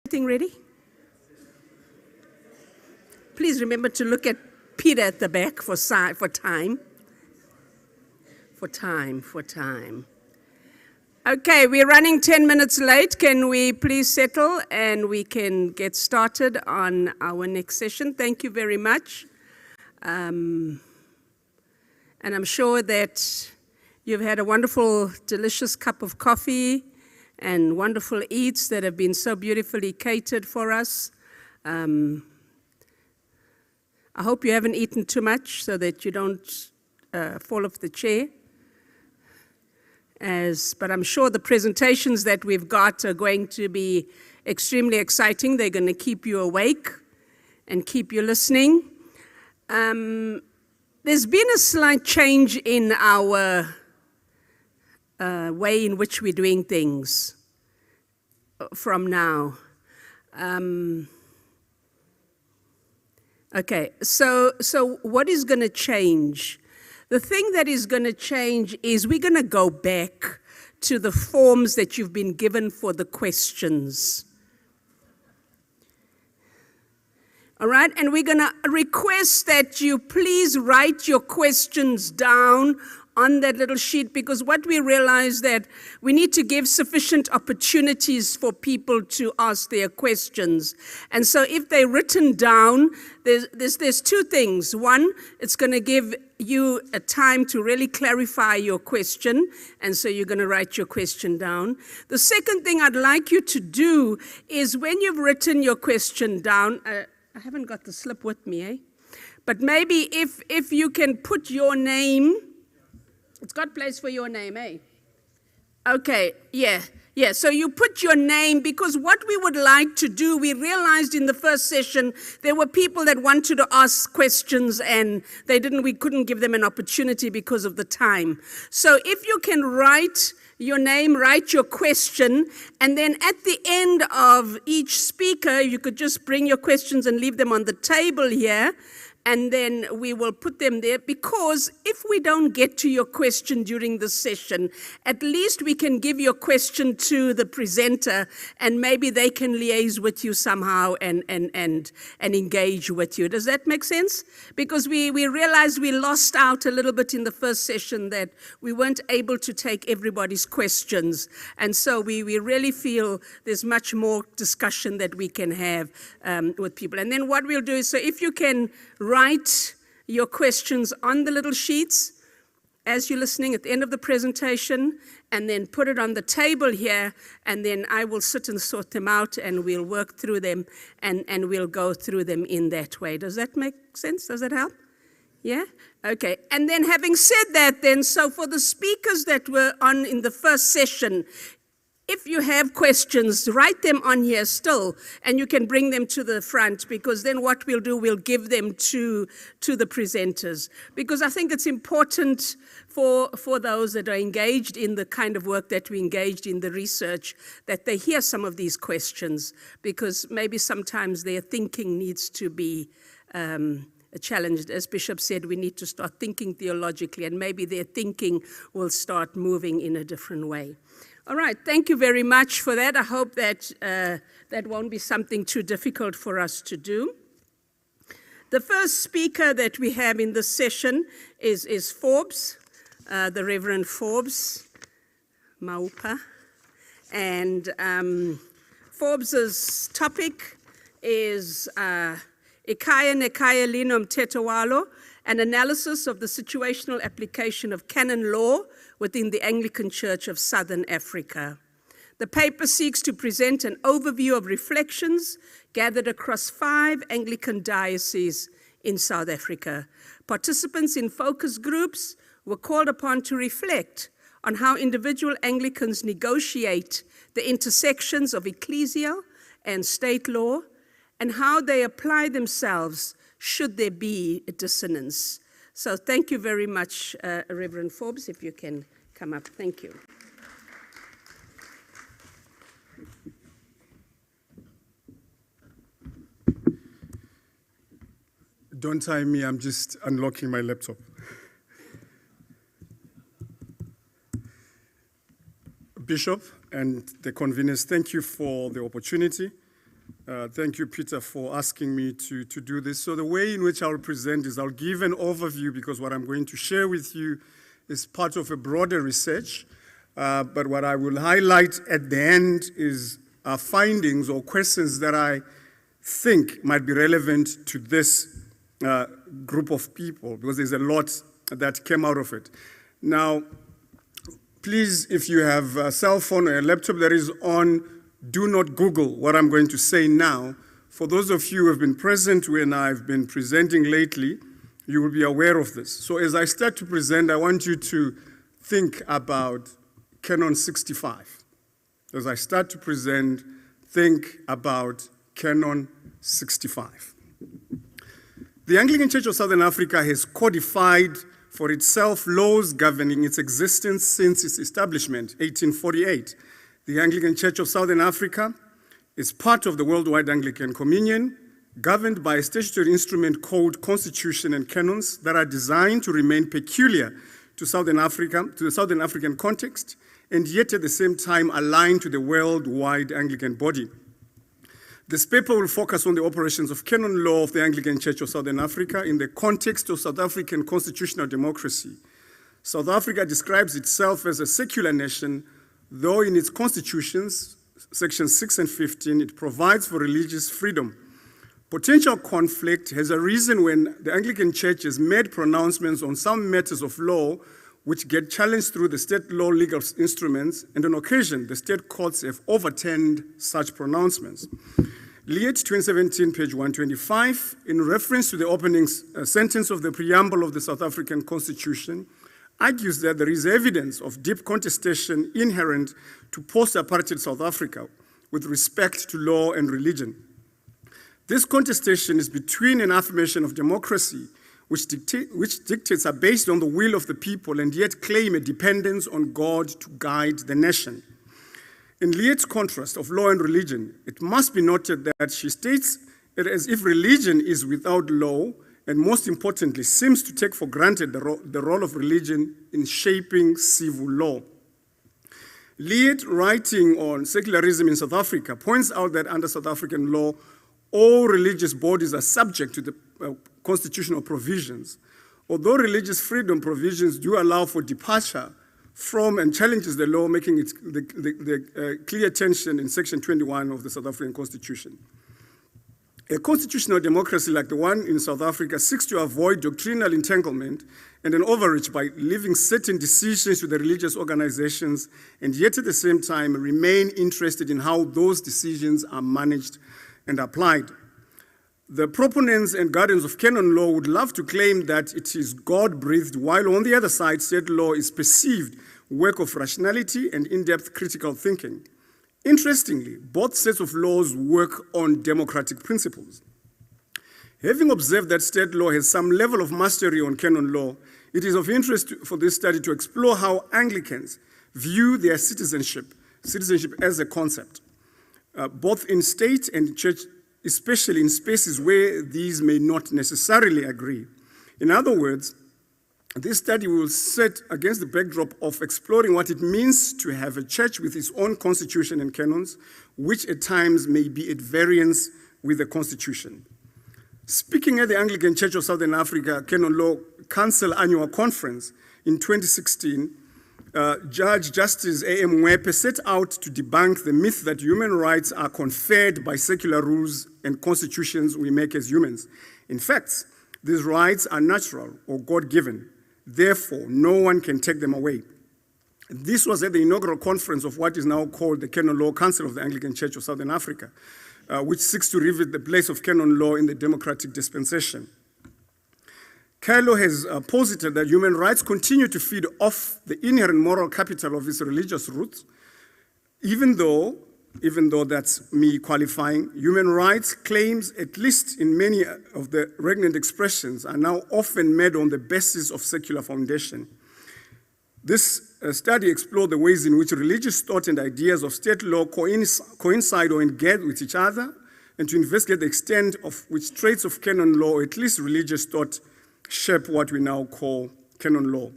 Everything ready? Please remember to look at Peter at the back for time. For time. Okay, we're running 10 minutes late. Can we please settle and we can get started on our next session? Thank you very much. And I'm sure that you've had a wonderful, delicious cup of coffee and wonderful eats that have been so beautifully catered for us. I hope you haven't eaten too much so that you don't fall off the chair. But I'm sure the presentations that we've got are going to be extremely exciting. They're going to keep you awake and keep you listening. There's been a slight change in our way in which we're doing things from now. Okay, so what is going to change? The thing that is going to change is we're going to go back to the forms that you've been given for the questions. All right, and we're going to request that you please write your questions down on that little sheet, because what we realize that we need to give sufficient opportunities for people to ask their questions. And so if they're written down, there's two things. One, it's going to give you a time to really clarify your question, and so you're going to write your question down. The second thing I'd like you to do is when you've written your question down, I haven't got the slip with me, eh? But maybe if you can put your name. It's got place for your name, eh? Okay, yeah. So you put your name, because what we would like to do, we realized in the first session, there were people that wanted to ask questions and we couldn't give them an opportunity because of the time. So if you can write your name, write your question, and then at the end of each speaker, you could just bring your questions and leave them on the table here. And then we will put them there, because if we don't get to your question during the session, at least we can give your question to the presenter, and maybe they can liaise with you somehow and engage with you. Does that make sense? Because we realized we lost out a little bit in the first session, that we weren't able to take everybody's questions. And so we really feel there's much more discussion that we can have with people. And then what we'll do is, so if you can write your questions on the little sheets as you're listening at the end of the presentation, and then put it on the table here, and then I will sit and sort them out, and we'll work through them, and we'll go through them in that way. Does that make sense? Does that help? Yeah? Okay. And then having said that then, so for the speakers that were on in the first session, if you have questions, write them on here still, and you can bring them to the front, because then what we'll do, we'll give them to the presenters. Because I think it's important for those that are engaged in the kind of work that we engaged in, the research, that they hear some of these questions, because maybe sometimes their thinking needs to be challenged. As Bishop said, we need to start thinking theologically, and maybe their thinking will start moving in a different way. All right, thank you very much for that. I hope that that won't be something too difficult for us to do. The first speaker that we have in this session is Forbes, the Reverend Forbes Maupa. And Forbes's topic is Ekhaya Nekhaya Lino Mthetho Walo, an analysis of the situational application of canon law within the Anglican Church of Southern Africa. The paper seeks to present an overview of reflections gathered across 5 Anglican dioceses in South Africa. Participants in focus groups were called upon to reflect on how individual Anglicans negotiate the intersections of ecclesial and state law, and how they apply themselves should there be a dissonance. So thank you very much, Reverend Forbes, if you can come up. Thank you. Don't time me, I'm just unlocking my laptop. Bishop and the conveners, thank you for the opportunity Thank you, Peter, for asking me to do this. So the way in which I'll present is I'll give an overview because what I'm going to share with you is part of a broader research. But what I will highlight at the end is findings or questions that I think might be relevant to this group of people because there's a lot that came out of it. Now, please, if you have a cell phone or a laptop that is on, do not Google what I'm going to say now. For those of you who have been present when I've been presenting lately, you will be aware of this. So as I start to present, I want you to think about Canon 65. As I start to present, think about Canon 65. The Anglican Church of Southern Africa has codified for itself laws governing its existence since its establishment, 1848. The Anglican Church of Southern Africa is part of the Worldwide Anglican Communion, governed by a statutory instrument called Constitution and Canons that are designed to remain peculiar to Southern Africa, to the Southern African context, and yet at the same time aligned to the worldwide Anglican body. This paper will focus on the operations of canon law of the Anglican Church of Southern Africa in the context of South African constitutional democracy. South Africa describes itself as a secular nation, though in its constitutions, sections 6 and 15, it provides for religious freedom. Potential conflict has arisen when the Anglican Church has made pronouncements on some matters of law which get challenged through the state law legal instruments, and on occasion, the state courts have overturned such pronouncements. Leate 2017, page 125, in reference to the opening sentence of the preamble of the South African Constitution, argues that there is evidence of deep contestation inherent to post-apartheid South Africa with respect to law and religion. This contestation is between an affirmation of democracy, which dictates are based on the will of the people and yet claim a dependence on God to guide the nation. In Leate's contrast of law and religion, it must be noted that she states it as if religion is without law, and most importantly, seems to take for granted the role of religion in shaping civil law. Leate, writing on secularism in South Africa, points out that under South African law, all religious bodies are subject to the constitutional provisions. Although religious freedom provisions do allow for departure from and challenges the law, making it the clear tension in Section 21 of the South African Constitution. A constitutional democracy like the one in South Africa seeks to avoid doctrinal entanglement and an overreach by leaving certain decisions to the religious organizations and yet at the same time remain interested in how those decisions are managed and applied. The proponents and guardians of canon law would love to claim that it is God-breathed, while on the other side, state law is perceived work of rationality and in-depth critical thinking. Interestingly, both sets of laws work on democratic principles. Having observed that state law has some level of mastery on canon law, it is of interest for this study to explore how Anglicans view their citizenship as a concept, both in state and church, especially in spaces where these may not necessarily agree. In other words, this study will set against the backdrop of exploring what it means to have a church with its own constitution and canons, which at times may be at variance with the constitution. Speaking at the Anglican Church of Southern Africa Canon Law Council Annual Conference in 2016, Judge Justice A.M. Mwepe set out to debunk the myth that human rights are conferred by secular rules and constitutions we make as humans. In fact, these rights are natural or God-given. Therefore, no one can take them away. This was at the inaugural conference of what is now called the Canon Law Council of the Anglican Church of Southern Africa, which seeks to revisit the place of canon law in the democratic dispensation. CALO has posited that human rights continue to feed off the inherent moral capital of its religious roots, even though that's me qualifying, human rights claims, at least in many of the regnant expressions, are now often made on the basis of secular foundation. This study explored the ways in which religious thought and ideas of state law coincide or engage with each other, and to investigate the extent of which traits of canon law, or at least religious thought, shape what we now call canon law.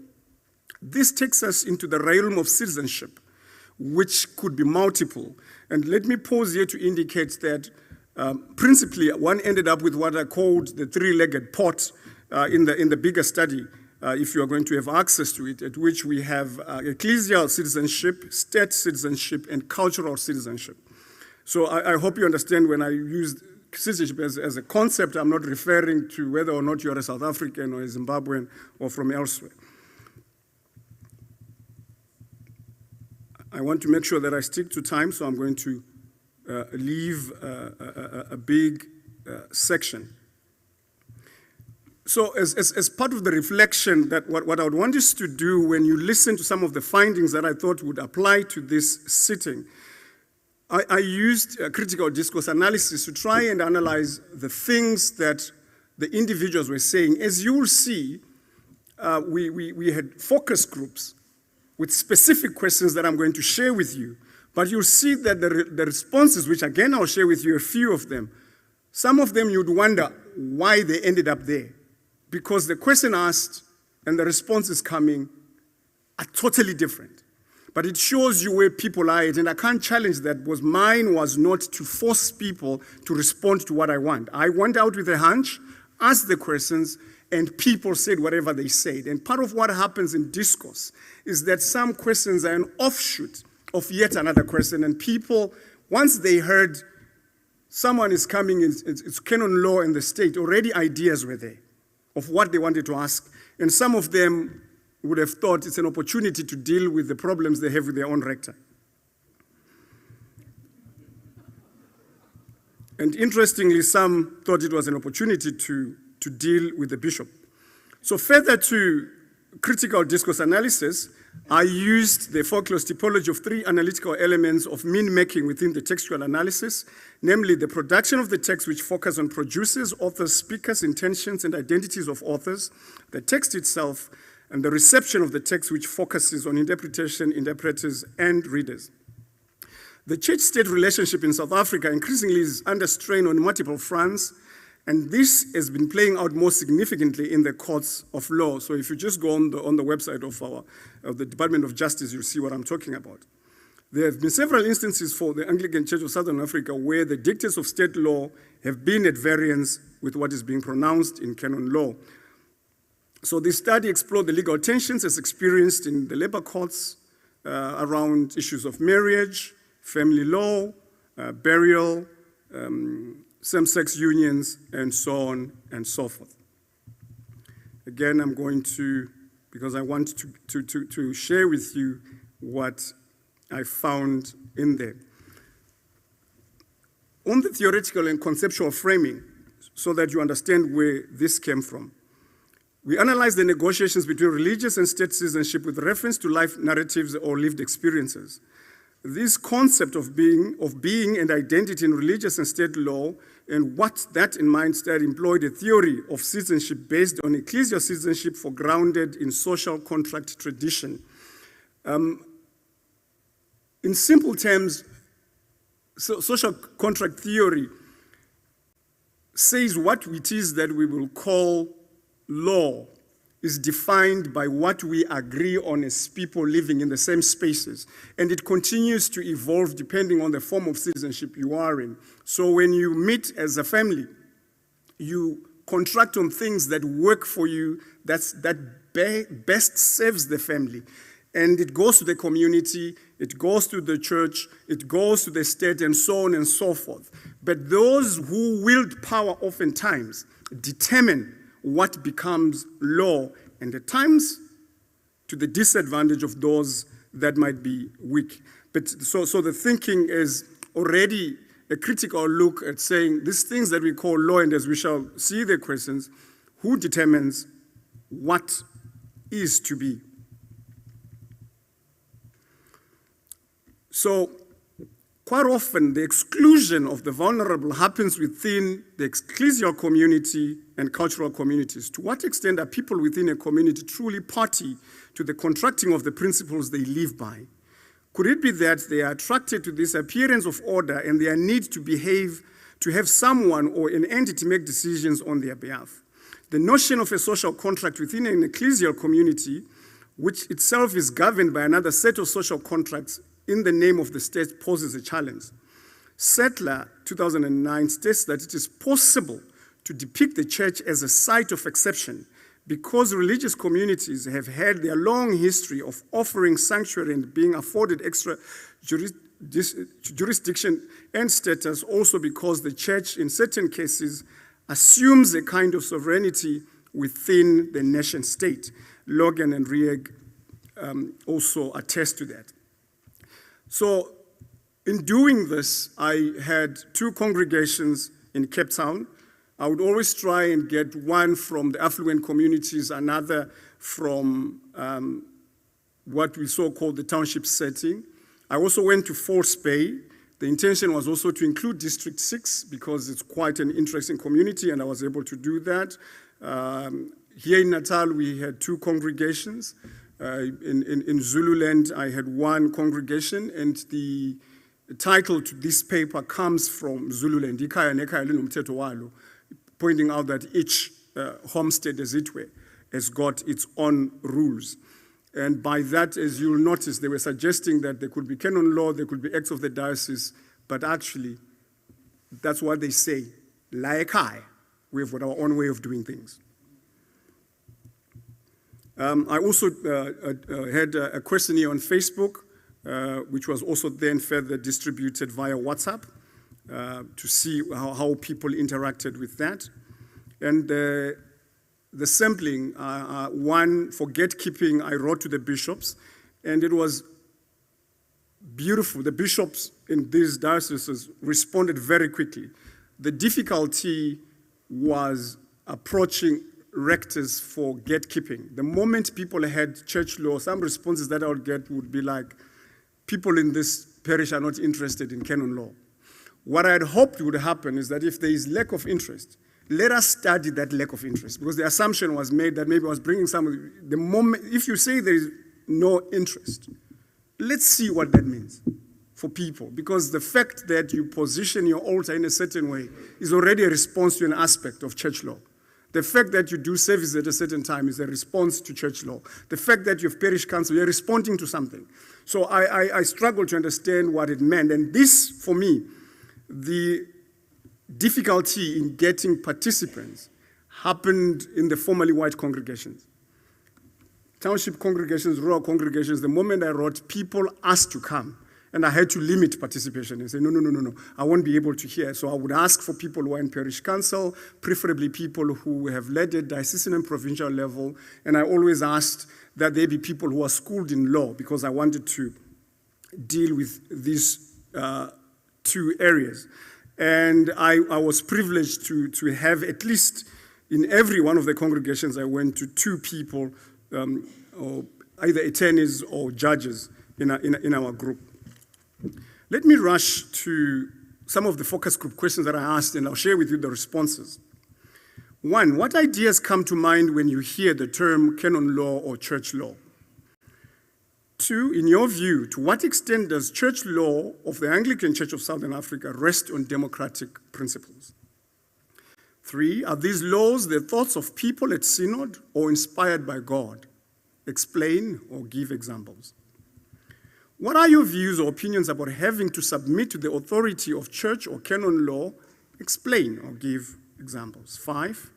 This takes us into the realm of citizenship, which could be multiple. And let me pause here to indicate that Principally, one ended up with what I called the three-legged pot in the bigger study, if you are going to have access to it, at which we have ecclesial citizenship, state citizenship, and cultural citizenship. So I hope you understand when I use citizenship as a concept, I'm not referring to whether or not you're a South African or a Zimbabwean or from elsewhere. I want to make sure that I stick to time, so I'm going to leave a big section. So as part of the reflection, that what I would want us to do when you listen to some of the findings that I thought would apply to this sitting, I used critical discourse analysis to try and analyze the things that the individuals were saying. As you will see, we had focus groups with specific questions that I'm going to share with you. But you'll see that the responses, which again I'll share with you a few of them, some of them you'd wonder why they ended up there. Because the question asked and the responses coming are totally different. But it shows you where people are at, and I can't challenge that, because mine was not to force people to respond to what I want. I went out with a hunch, asked the questions, and people said whatever they said. And part of what happens in discourse is that some questions are an offshoot of yet another question, and people, once they heard someone is coming, it's canon law in the state, already ideas were there of what they wanted to ask, and some of them would have thought it's an opportunity to deal with the problems they have with their own rector. And interestingly, some thought it was an opportunity to deal with the bishop. So further to critical discourse analysis, I used the Folklore typology of three analytical elements of mean-making within the textual analysis, namely the production of the text, which focus on producers, authors, speakers, intentions, and identities of authors, the text itself, and the reception of the text, which focuses on interpretation, interpreters, and readers. The church-state relationship in South Africa increasingly is under strain on multiple fronts, and this has been playing out more significantly in the courts of law. So if you just go on the website of the Department of Justice, you'll see what I'm talking about. There have been several instances for the Anglican Church of Southern Africa where the dictates of state law have been at variance with what is being pronounced in canon law. So this study explored the legal tensions as experienced in the labor courts around issues of marriage, family law, burial, same-sex unions, and so on and so forth. Again, I'm going to, because I want to share with you what I found in there. On the theoretical and conceptual framing, so that you understand where this came from, we analyzed the negotiations between religious and state citizenship with reference to life narratives or lived experiences. This concept of being and identity in religious and state law, and what that in mind instead employed a theory of citizenship based on ecclesial citizenship for grounded in social contract tradition. In simple terms, social contract theory says what it is that we will call law is defined by what we agree on as people living in the same spaces. And it continues to evolve depending on the form of citizenship you are in. So when you meet as a family, you contract on things that work for you, that best serves the family. And it goes to the community, it goes to the church, it goes to the state, and so on and so forth. But those who wield power oftentimes determine what becomes law, and at times to the disadvantage of those that might be weak. But so the thinking is already a critical look at saying these things that we call law, and as we shall see the questions, who determines what is to be? So quite often, the exclusion of the vulnerable happens within the ecclesial community and cultural communities. To what extent are people within a community truly party to the contracting of the principles they live by? Could it be that they are attracted to this appearance of order and their need to behave, to have someone or an entity make decisions on their behalf? The notion of a social contract within an ecclesial community, which itself is governed by another set of social contracts in the name of the state, poses a challenge. Settler 2009 states that it is possible to depict the church as a site of exception because religious communities have had their long history of offering sanctuary and being afforded extra jurisdiction and status, also because the church in certain cases assumes a kind of sovereignty within the nation state. Logan and Rieg also attest to that. So in doing this, I had 2 congregations in Cape Town. I would always try and get one from the affluent communities, another from what we so-called the township setting. I also went to False Bay. The intention was also to include District 6 because it's quite an interesting community, and I was able to do that. Here in Natal, we had 2 congregations. In Zululand, I had 1 congregation, and the title to this paper comes from Zululand, Ikhaya nekhaya linomthetho walo, pointing out that each homestead, as it were, has got its own rules. And by that, as you'll notice, they were suggesting that there could be canon law, there could be acts of the diocese, but actually, that's what they say. La ekhaya, we have got our own way of doing things. I also had a questionnaire on Facebook, which was also then further distributed via WhatsApp to see how people interacted with that. And the sampling, one for gatekeeping, I wrote to the bishops, and it was beautiful. The bishops in these dioceses responded very quickly. The difficulty was approaching rectors for gatekeeping. The moment people had church law, some responses that I would get would be like, people in this parish are not interested in canon law. What I had hoped would happen is that if there is lack of interest, let us study that lack of interest, because the assumption was made that maybe I was bringing the moment, if you say there is no interest, let's see what that means for people, because the fact that you position your altar in a certain way is already a response to an aspect of church law. The fact that you do service at a certain time is a response to church law. The fact that you have parish council, you're responding to something. So I struggled to understand what it meant. And this, for me, the difficulty in getting participants happened in the formerly white congregations. Township congregations, rural congregations, the moment I wrote, people asked to come. And I had to limit participation and say, no, I won't be able to hear. So I would ask for people who are in parish council, preferably people who have led at diocesan and provincial level. And I always asked that they be people who are schooled in law, because I wanted to deal with these 2 areas. And I was privileged to have at least in every one of the congregations I went to 2 people, or either attorneys or judges in our group. Let me rush to some of the focus group questions that I asked, and I'll share with you the responses. 1, what ideas come to mind when you hear the term canon law or church law? 2, in your view, to what extent does church law of the Anglican Church of Southern Africa rest on democratic principles? 3, are these laws the thoughts of people at synod or inspired by God? Explain or give examples. What are your views or opinions about having to submit to the authority of church or canon law? Explain or give examples. 5,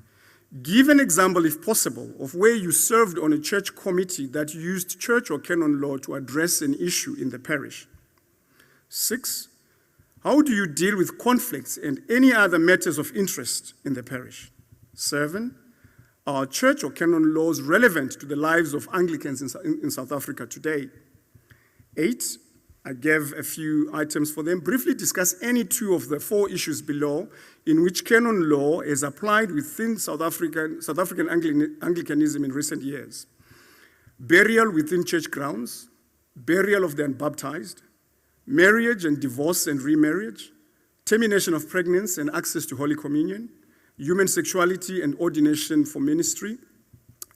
give an example, if possible, of where you served on a church committee that used church or canon law to address an issue in the parish. 6, how do you deal with conflicts and any other matters of interest in the parish? 7, are church or canon laws relevant to the lives of Anglicans in South Africa today? 8, I gave a few items for them. Briefly discuss any 2 of the 4 issues below in which canon law is applied within South African Anglicanism in recent years. Burial within church grounds, burial of the unbaptized, marriage and divorce and remarriage, termination of pregnancy and access to Holy Communion, human sexuality and ordination for ministry.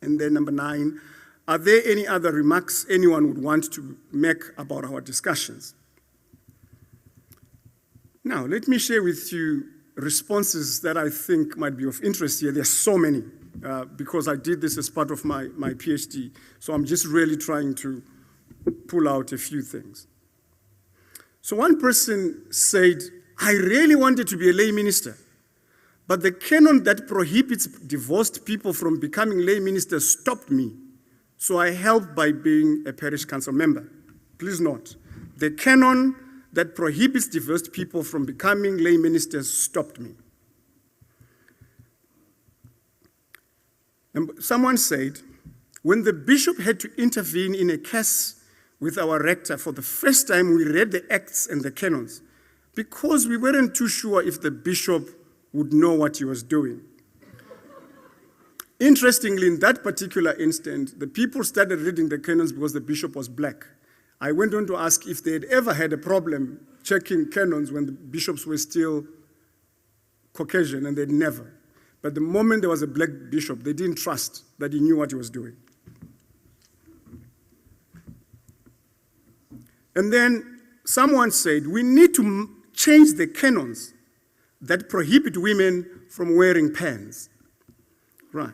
And then number 9, are there any other remarks anyone would want to make about our discussions? Now, let me share with you responses that I think might be of interest here. There are so many, because I did this as part of my PhD. So I'm just really trying to pull out a few things. So one person said, I really wanted to be a lay minister. But the canon that prohibits divorced people from becoming lay ministers stopped me. So I helped by being a parish council member. Please note, the canon that prohibits divorced people from becoming lay ministers stopped me. And someone said, when the bishop had to intervene in a case with our rector, for the first time we read the acts and the canons because we weren't too sure if the bishop would know what he was doing. Interestingly, in that particular instant, the people started reading the canons because the bishop was black. I went on to ask if they had ever had a problem checking canons when the bishops were still Caucasian, and they'd never. But the moment there was a black bishop, they didn't trust that he knew what he was doing. And then someone said, we need to change the canons that prohibit women from wearing pants. Right.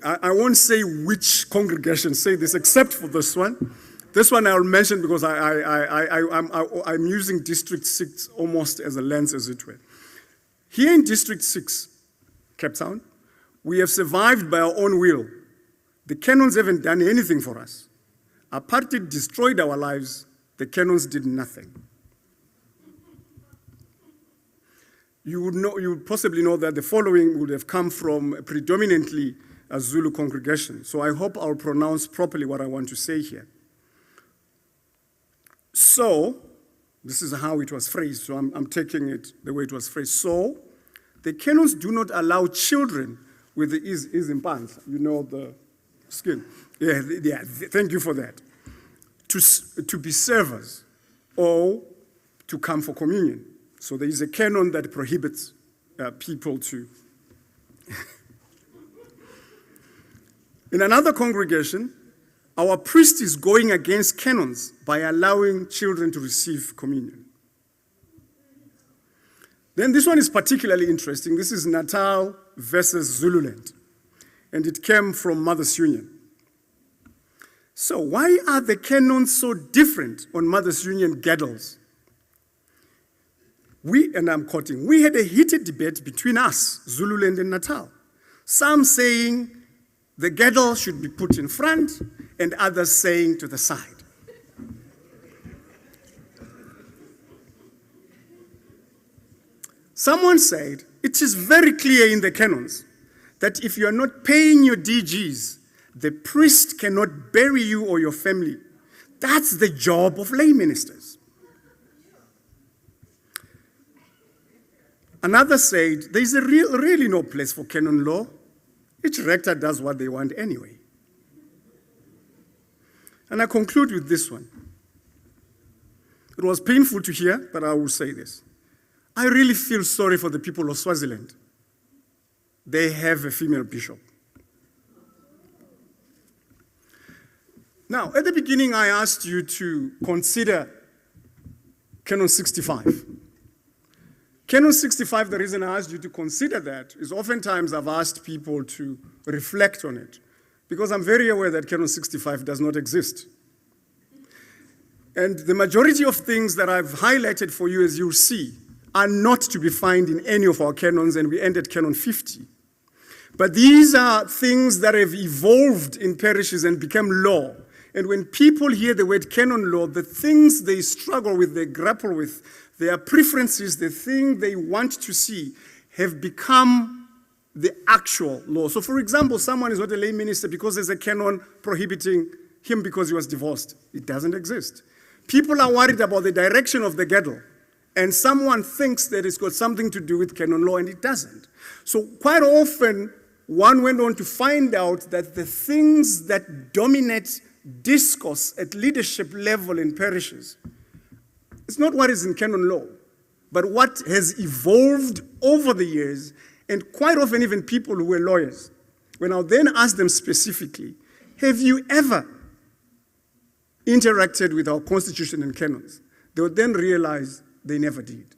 I won't say which congregation say this, except for this one. This one I'll mention because I'm using District 6 almost as a lens, as it were. Here in District 6, Cape Town, we have survived by our own will. The canons haven't done anything for us. Apartheid destroyed our lives. The canons did nothing. You would possibly know that the following would have come from a predominantly a Zulu congregation. So I hope I'll pronounce properly what I want to say here. So, this is how it was phrased, so I'm taking it the way it was phrased. So, the canons do not allow children with the izimpandla, you know, the skin. Yeah, thank you for that. To be servers or to come for communion. So there is a canon that prohibits people to. In another congregation, our priest is going against canons by allowing children to receive communion. Then this one is particularly interesting. This is Natal versus Zululand. And it came from Mothers Union. So why are the canons so different on Mothers Union girdles? And I'm quoting, we had a heated debate between us, Zululand and Natal. Some saying the girdle should be put in front, and others saying to the side. Someone said, it is very clear in the canons that if you are not paying your DGs, the priest cannot bury you or your family. That's the job of lay ministers. Another said, there is really no place for canon law. Each rector does what they want anyway. And I conclude with this one. It was painful to hear, but I will say this. I really feel sorry for the people of Swaziland. They have a female bishop. Now, at the beginning, I asked you to consider Canon 65. Canon 65, the reason I asked you to consider that is oftentimes I've asked people to reflect on it because I'm very aware that Canon 65 does not exist. And the majority of things that I've highlighted for you, as you'll see, are not to be found in any of our canons, and we end at Canon 50. But these are things that have evolved in parishes and become law. And when people hear the word canon law, the things they struggle with, they grapple with, their preferences, the thing they want to see, have become the actual law. So for example, someone is not a lay minister because there's a canon prohibiting him because he was divorced. It doesn't exist. People are worried about the direction of the girdle, and someone thinks that it's got something to do with canon law, and it doesn't. So quite often, one went on to find out that the things that dominate discourse at leadership level in parishes, it's not what is in canon law, but what has evolved over the years, and quite often even people who were lawyers. When I then ask them specifically, have you ever interacted with our constitution and canons? They would then realize they never did.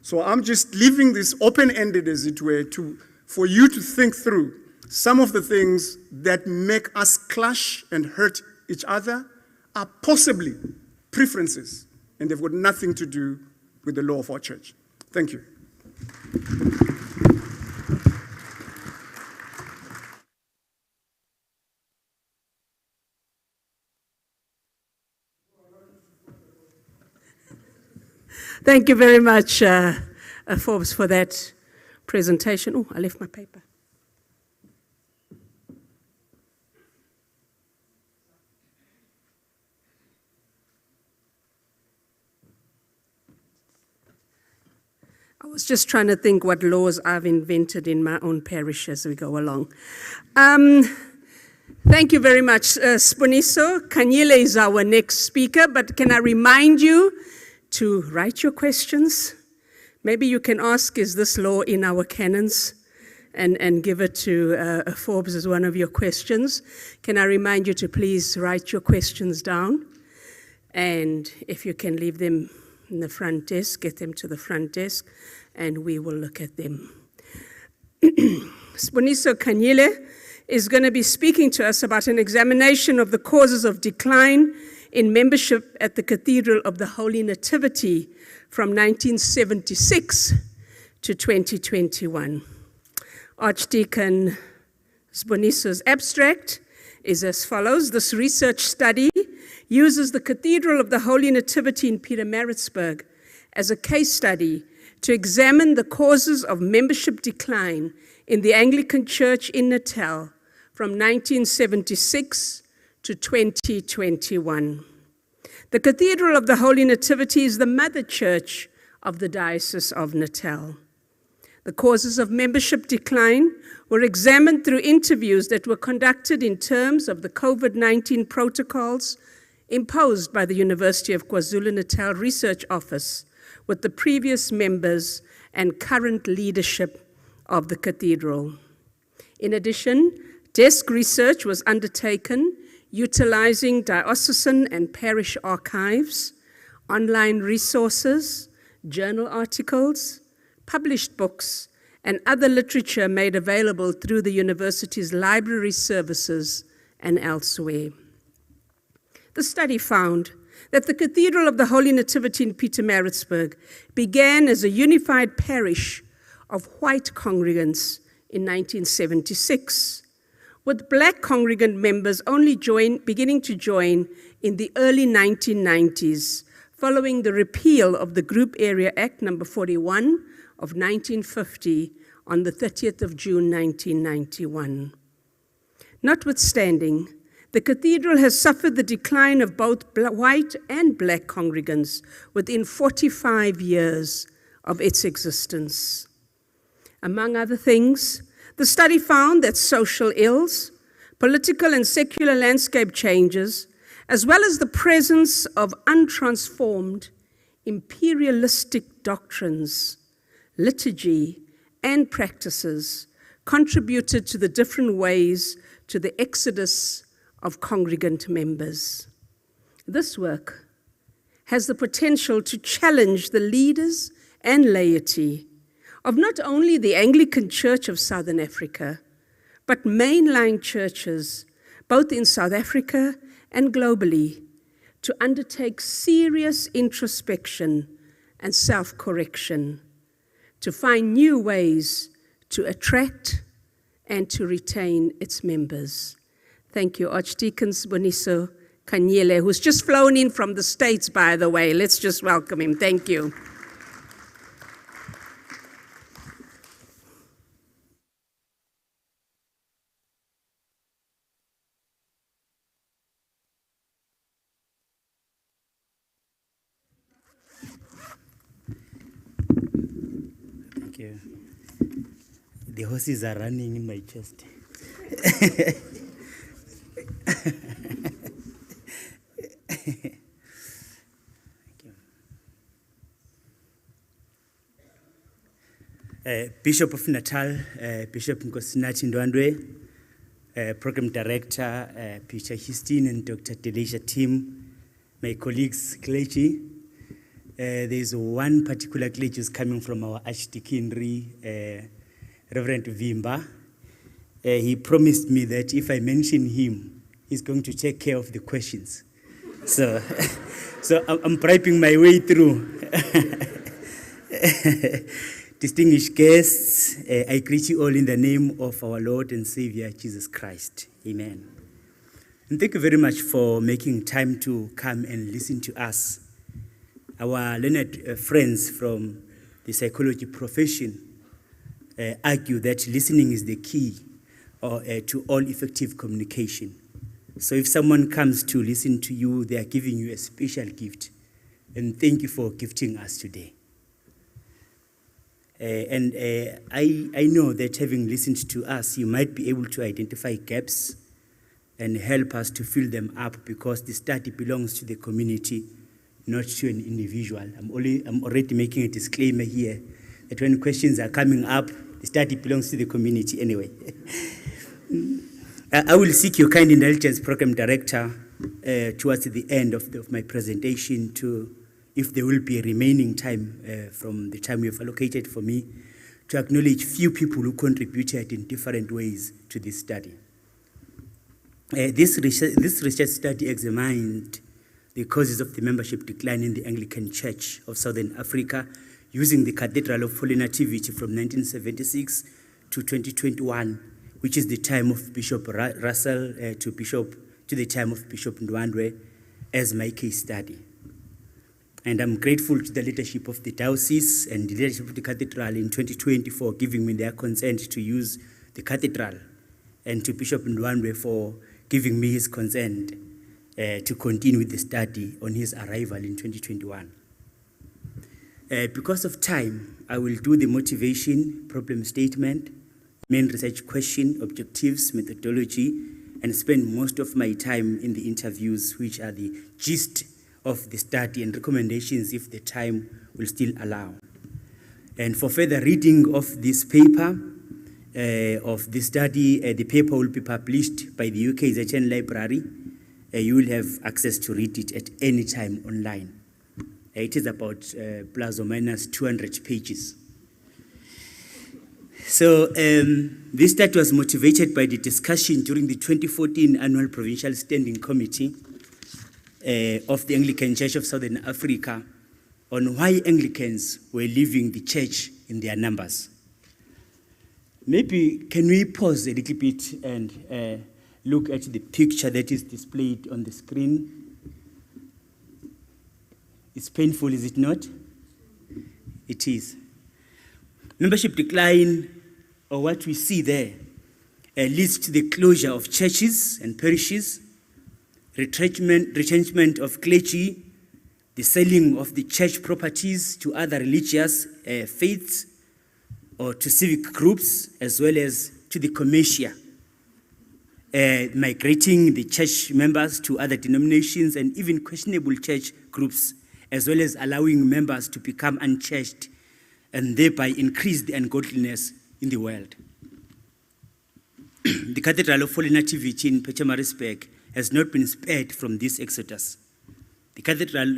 So I'm just leaving this open-ended, as it were, for you to think through some of the things that make us clash and hurt each other are possibly preferences, and they've got nothing to do with the law of our church. Thank you. Thank you very much, Forbes, for that presentation. Oh, I left my paper. I was just trying to think what laws I've invented in my own parish as we go along. Thank you very much, Sponiso. Kanyile is our next speaker, but can I remind you to write your questions? Maybe you can ask, is this law in our canons? And give it to Forbes as one of your questions. Can I remind you to please write your questions down? And if you can leave them in the front desk, get them to the front desk, and we will look at them. Sponiso Kanyile is going to be speaking to us about an examination of the causes of decline in membership at the Cathedral of the Holy Nativity from 1976 to 2021. Archdeacon Sponiso's abstract is as follows. This research study uses the Cathedral of the Holy Nativity in Pietermaritzburg as a case study to examine the causes of membership decline in the Anglican Church in Natal from 1976 to 2021. The Cathedral of the Holy Nativity is the mother church of the Diocese of Natal. The causes of membership decline were examined through interviews that were conducted in terms of the COVID-19 protocols imposed by the University of KwaZulu-Natal Research Office with the previous members and current leadership of the cathedral. In addition, desk research was undertaken utilizing diocesan and parish archives, online resources, journal articles, published books, and other literature made available through the university's library services and elsewhere. The study found that the Cathedral of the Holy Nativity in Pietermaritzburg began as a unified parish of white congregants in 1976, with black congregant members only beginning to join in the early 1990s, following the repeal of the Group Area Act No. 41 of 1950 on the 30th of June 1991. Notwithstanding, the cathedral has suffered the decline of both white and black congregants within 45 years of its existence. Among other things, the study found that social ills, political and secular landscape changes, as well as the presence of untransformed imperialistic doctrines, liturgy, and practices contributed to the different ways to the exodus of congregant members. This work has the potential to challenge the leaders and laity of not only the Anglican Church of Southern Africa, but mainline churches, both in South Africa and globally, to undertake serious introspection and self-correction, to find new ways to attract and to retain its members. Thank you, Archdeacon Sponiso Kanyile, who's just flown in from the States, by the way. Let's just welcome him. Thank you. Thank you. The horses are running in my chest. Bishop of Natal, Bishop Nkosinathi Ndwandwe, Program Director, Peter Histin and Dr. Delisha Tim, my colleagues, clergy. There is one particular clergy who's coming from our Archdeaconry, Reverend Vimba. He promised me that if I mention him, he's going to take care of the questions. So, so I'm bribing my way through. Distinguished guests, I greet you all in the name of our Lord and Savior, Jesus Christ. Amen. And thank you very much for making time to come and listen to us. Our learned friends from the psychology profession argue that listening is the key to all effective communication. So if someone comes to listen to you, they are giving you a special gift. And thank you for gifting us today. I know that having listened to us, you might be able to identify gaps and help us to fill them up, because the study belongs to the community, not to an individual. I'm already making a disclaimer here that when questions are coming up, the study belongs to the community anyway. I will seek your kind indulgence, Program Director, towards the end of my presentation, to, if there will be a remaining time from the time you have allocated for me, to acknowledge few people who contributed in different ways to this study. This research study examined the causes of the membership decline in the Anglican Church of Southern Africa using the Cathedral of Holy Nativity from 1976 to 2021, which is the time of Bishop Russell to the time of Bishop Ndwandwe, as my case study. And I'm grateful to the leadership of the diocese and the leadership of the cathedral in 2020 for giving me their consent to use the cathedral, and to Bishop Ndwandwe for giving me his consent to continue with the study on his arrival in 2021. Because of time, I will do the motivation, problem statement, main research question, objectives, methodology, and spend most of my time in the interviews, which are the gist of the study, and recommendations if the time will still allow. And for further reading of this paper, of the study, the paper will be published by the UK ZN Library. You will have access to read it at any time online. It is about plus or minus 200 pages. So this study was motivated by the discussion during the 2014 Annual Provincial Standing Committee of the Anglican Church of Southern Africa on why Anglicans were leaving the church in their numbers. Maybe can we pause a little bit and look at the picture that is displayed on the screen? It's painful, is it not? It is. Membership decline, or what we see there, leads to the closure of churches and parishes, retrenchment of clergy, the selling of the church properties to other religious faiths or to civic groups, as well as to the commercial, migrating the church members to other denominations and even questionable church groups, as well as allowing members to become unchurched and thereby increase the ungodliness in the world. The Cathedral of Holy Nativity in Pietermaritzburg has not been spared from this exodus. The Cathedral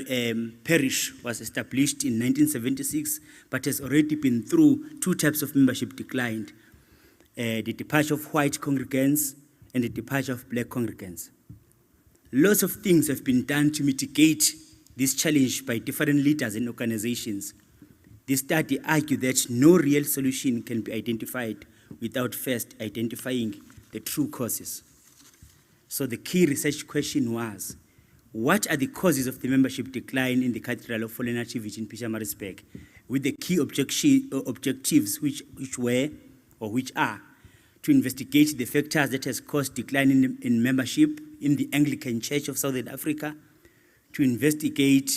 parish was established in 1976, but has already been through two types of membership decline, the departure of white congregants and the departure of black congregants. Lots of things have been done to mitigate this challenge by different leaders and organizations. This study argued that no real solution can be identified without first identifying the true causes. So the key research question was, what are the causes of the membership decline in the Cathedral of Holy Nativity in Pietermaritzburg, with the key objectives which are to investigate the factors that has caused decline in membership in the Anglican Church of Southern Africa, to investigate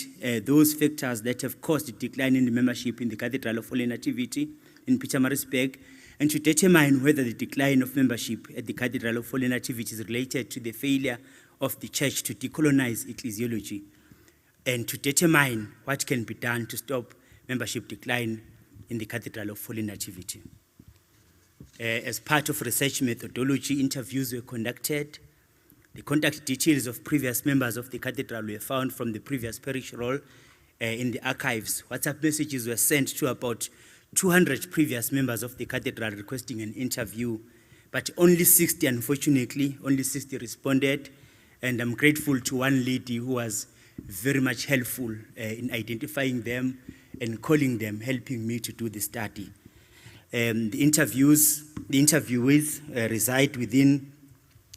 those factors that have caused a decline in the membership in the Cathedral of Holy Nativity in Pietermaritzburg, and to determine whether the decline of membership at the Cathedral of Holy Nativity is related to the failure of the church to decolonize ecclesiology, and to determine what can be done to stop membership decline in the Cathedral of Holy Nativity. As part of research methodology, interviews were conducted. The contact details of previous members of the cathedral were found from the previous parish roll in the archives. WhatsApp messages were sent to about 200 previous members of the cathedral requesting an interview, but only 60, unfortunately, only 60 responded. And I'm grateful to one lady who was very much helpful in identifying them and calling them, helping me to do the study. The interviewees reside within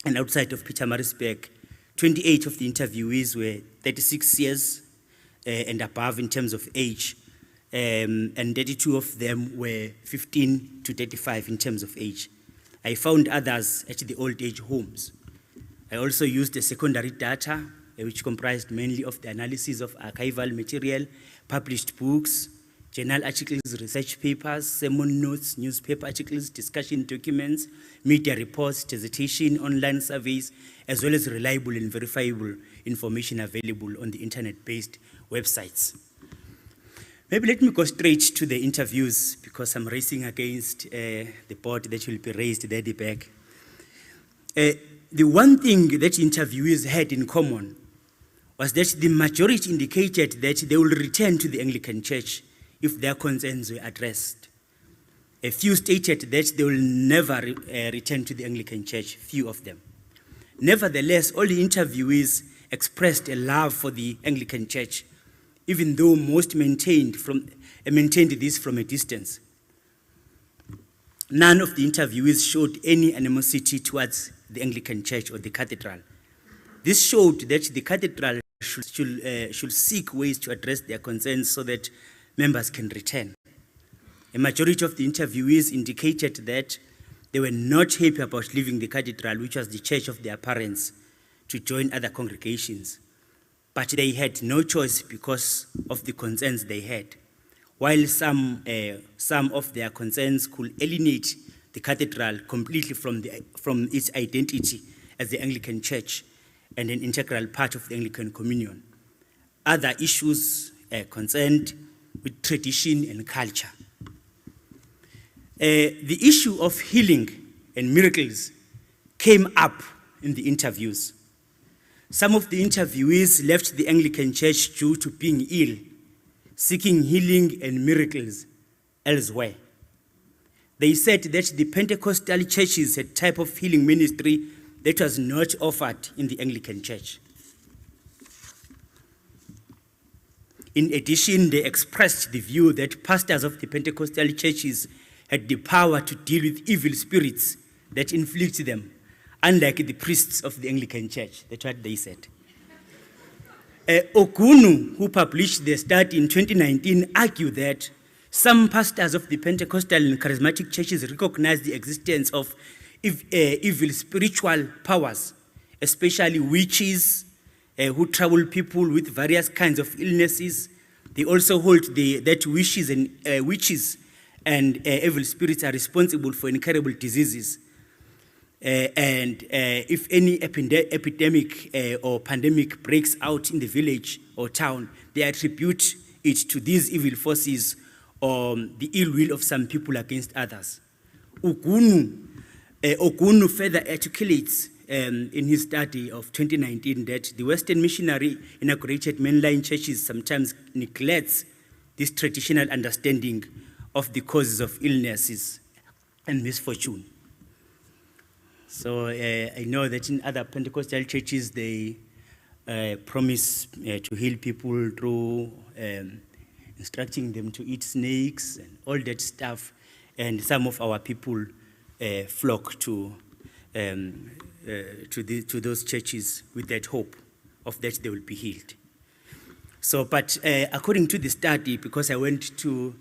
and outside of Pietermaritzburg. 28 of the interviewees were 36 years and above in terms of age, and 32 of them were 15 to 35 in terms of age. I found others at the old age homes. I also used the secondary data, which comprised mainly of the analysis of archival material, published books, journal articles, research papers, sermon notes, newspaper articles, discussion documents, media reports, dissertation, online surveys, as well as reliable and verifiable information available on the internet-based websites. Maybe let me go straight to the interviews because I'm racing against the board that will be raised there at the back. The one thing that interviewees had in common was that the majority indicated that they will return to the Anglican Church if their concerns were addressed. A few stated that they will never return to the Anglican Church, few of them. Nevertheless, all the interviewees expressed a love for the Anglican Church, even though most maintained this from a distance. None of the interviewees showed any animosity towards the Anglican Church or the cathedral. This showed that the cathedral should seek ways to address their concerns so that members can return. A majority of the interviewees indicated that they were not happy about leaving the cathedral, which was the church of their parents, to join other congregations. But they had no choice because of the concerns they had. While some of their concerns could alienate the cathedral completely from its identity as the Anglican Church and an integral part of the Anglican Communion. Other issues concerned with tradition and culture. The issue of healing and miracles came up in the interviews. Some of the interviewees left the Anglican Church due to being ill, seeking healing and miracles elsewhere. They said that the Pentecostal churches had a type of healing ministry that was not offered in the Anglican Church. In addition, they expressed the view that pastors of the Pentecostal churches had the power to deal with evil spirits that inflict them, unlike the priests of the Anglican Church. That's what they said. Ogunu, who published the study in 2019, argued that some pastors of the Pentecostal and charismatic churches recognize the existence of evil spiritual powers, especially witches who trouble people with various kinds of illnesses. They also hold that witches and evil spirits are responsible for incurable diseases. And if any epidemic or pandemic breaks out in the village or town, they attribute it to these evil forces or the ill will of some people against others. Ogunu further articulates in his study of 2019 that the Western missionary inaugurated mainline churches sometimes neglects this traditional understanding of the causes of illnesses and misfortune. So I know that in other Pentecostal churches, they promise to heal people through instructing them to eat snakes and all that stuff. And some of our people flock to those churches with that hope of that they will be healed. So, but according to the study, because I went to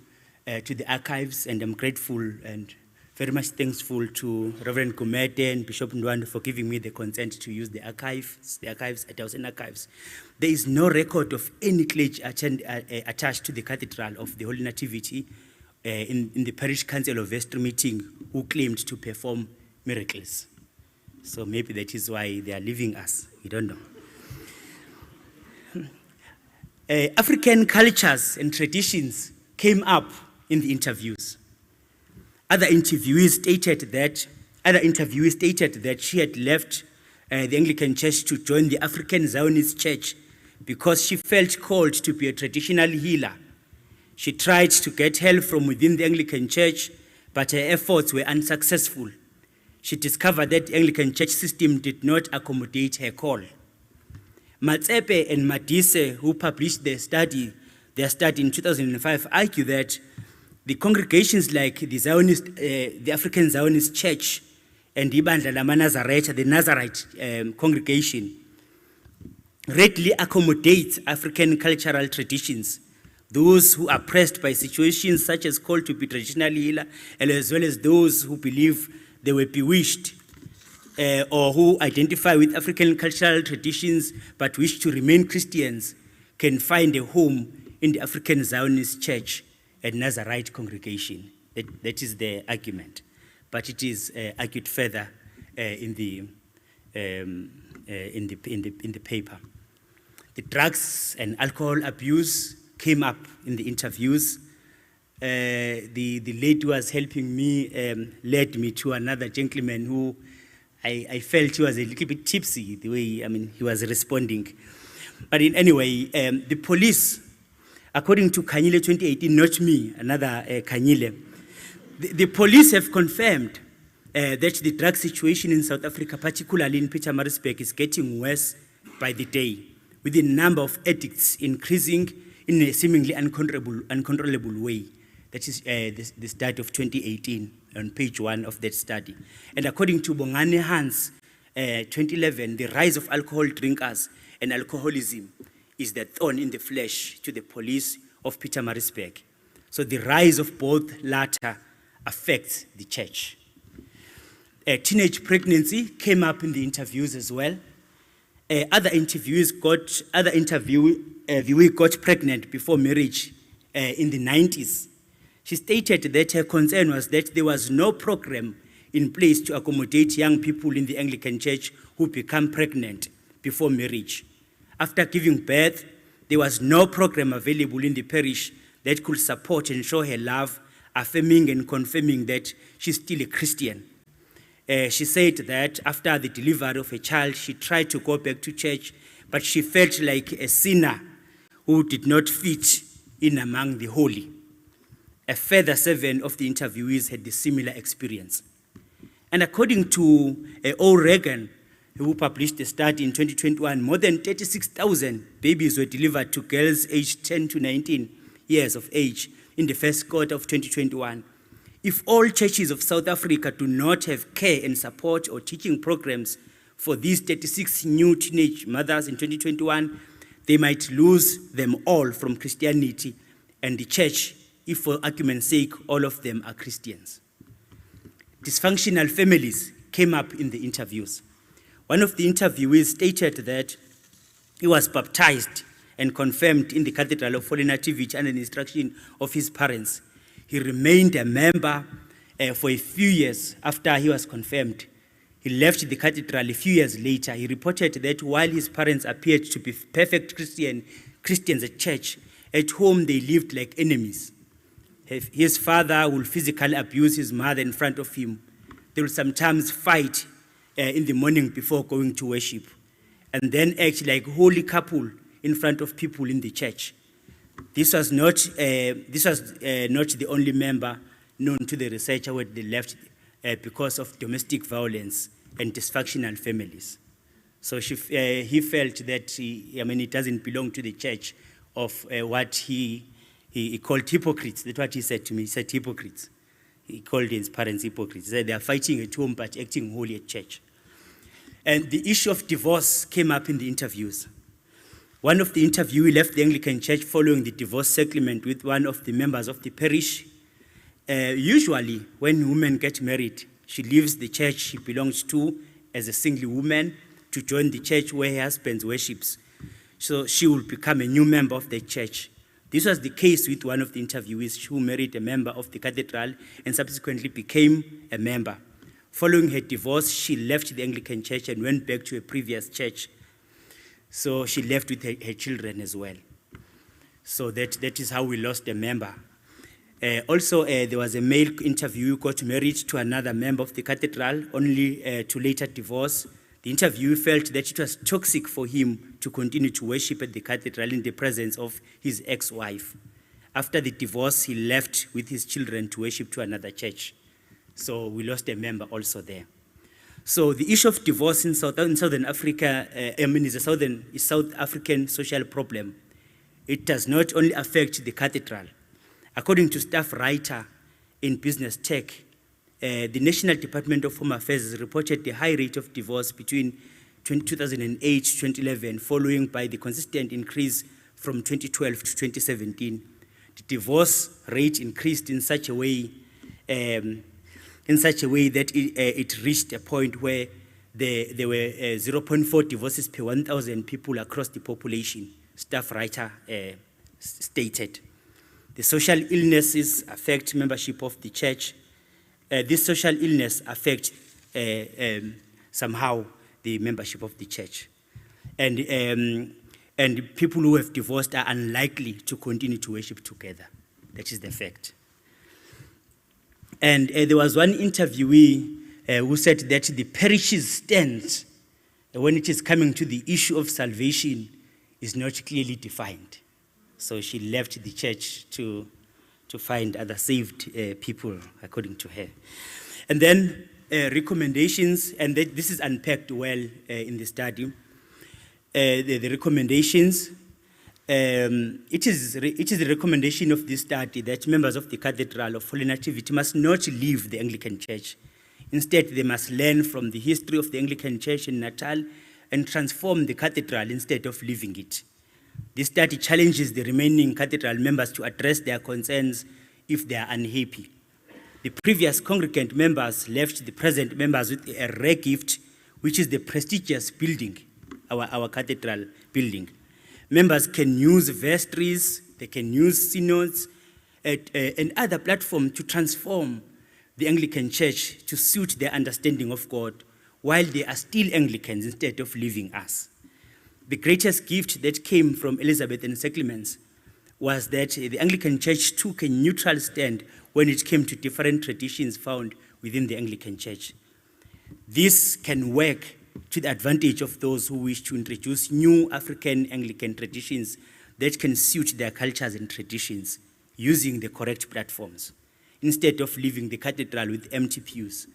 the archives, and I'm grateful and very much thankful to Reverend Gumede and Bishop Ndwandwe for giving me the consent to use the archives at Towson Archives. There is no record of any clergy attached to the Cathedral of the Holy Nativity in the Parish Council of Vestry meeting who claimed to perform miracles. So maybe that is why they are leaving us. We don't know. African cultures and traditions came up in the interviews. Other interviewees stated that she had left the Anglican Church to join the African Zionist Church because she felt called to be a traditional healer. She tried to get help from within the Anglican Church, but her efforts were unsuccessful. She discovered that the Anglican Church system did not accommodate her call. Matsepe and Madise, who published their study in 2005, argue that the congregations like the African Zionist Church and Ibandla Lama Nazareth, the Nazarite congregation, readily accommodate African cultural traditions, those who are pressed by situations such as called to be traditionally healer, as well as those who believe they were bewitched, or who identify with African cultural traditions but wish to remain Christians, can find a home in the African Zionist Church and Nazarite congregation. That is the argument, but it is argued further in the paper. The drugs and alcohol abuse came up in the interviews. The lady who was helping me led me to another gentleman who I felt he was a little bit tipsy, the way, he was responding. But anyway, the police, according to Kanyile 2018, not me, another Kanyile, the police have confirmed that the drug situation in South Africa, particularly in Pietermaritzburg, is getting worse by the day, with the number of addicts increasing in a seemingly uncontrollable way. That is the study of 2018 on page 1 of that study. And according to Bongani Hans, 2011, the rise of alcohol drinkers and alcoholism is the thorn in the flesh to the police of Pietermaritzburg. So the rise of both latter affects the church. Teenage pregnancy came up in the interviews as well. Other interviewees got pregnant before marriage in the 90s. She stated that her concern was that there was no program in place to accommodate young people in the Anglican Church who become pregnant before marriage. After giving birth, there was no program available in the parish that could support and show her love, affirming and confirming that she's still a Christian. She said that after the delivery of a child, she tried to go back to church, but she felt like a sinner who did not fit in among the holy. A further 7 of the interviewees had the similar experience. And according to O'Regan, who published a study in 2021, more than 36,000 babies were delivered to girls aged 10 to 19 years of age in the first quarter of 2021. If all churches of South Africa do not have care and support or teaching programs for these 36 new teenage mothers in 2021, they might lose them all from Christianity and the church if, for argument's sake, all of them are Christians. Dysfunctional families came up in the interviews. One of the interviewees stated that he was baptized and confirmed in the Cathedral of Holy Nativity under the instruction of his parents. He remained a member for a few years after he was confirmed. He left the cathedral a few years later. He reported that while his parents appeared to be perfect Christians at church, at home they lived like enemies. His father would physically abuse his mother in front of him. They would sometimes fight in the morning before going to worship, and then act like a holy couple in front of people in the church. This was not the only member known to the researcher where they left because of domestic violence and dysfunctional families. So he felt that he doesn't belong to the church of what he called hypocrites. That's what he said to me. He said hypocrites. He called his parents hypocrites. He said they are fighting at home but acting holy at church. And the issue of divorce came up in the interviews. One of the interviewees left the Anglican Church following the divorce settlement with one of the members of the parish. Usually, when women get married, she leaves the church she belongs to as a single woman to join the church where her husband worships. So she will become a new member of the church. This was the case with one of the interviewees who married a member of the cathedral and subsequently became a member. Following her divorce, she left the Anglican Church and went back to a previous church. So she left with her children as well. So that is how we lost a member. Also, there was a male interviewee who got married to another member of the cathedral, only to later divorce. The interviewee felt that it was toxic for him to continue to worship at the cathedral in the presence of his ex-wife. After the divorce, he left with his children to worship to another church. So we lost a member also there. So the issue of divorce in Southern Africa, is a South African social problem. It does not only affect the cathedral. According to staff writer in Business Tech, the National Department of Home Affairs reported the high rate of divorce between 2008 to 2011, following by the consistent increase from 2012 to 2017. The divorce rate increased in such a way that it reached a point where there were 0.4 divorces per 1,000 people across the population, staff writer stated. The social illnesses affect membership of the church. This social illness affects somehow the membership of the church. And people who have divorced are unlikely to continue to worship together. That is the fact. And there was one interviewee who said that the parish's stance when it is coming to the issue of salvation is not clearly defined. So she left the church to find other saved people, according to her. And then recommendations, and this is unpacked well in the study. The recommendations, it is the recommendation of this study that members of the Cathedral of Holy Nativity must not leave the Anglican Church. Instead, they must learn from the history of the Anglican Church in Natal and transform the cathedral instead of leaving it. This study challenges the remaining cathedral members to address their concerns if they are unhappy. The previous congregant members left the present members with a rare gift, which is the prestigious building, our cathedral building. Members can use vestries, they can use synods, and other platforms to transform the Anglican Church to suit their understanding of God, while they are still Anglicans instead of leaving us. The greatest gift that came from Elizabethan settlements was that the Anglican Church took a neutral stand when it came to different traditions found within the Anglican Church. This can work to the advantage of those who wish to introduce new African Anglican traditions that can suit their cultures and traditions using the correct platforms. Instead of leaving the cathedral with empty pews,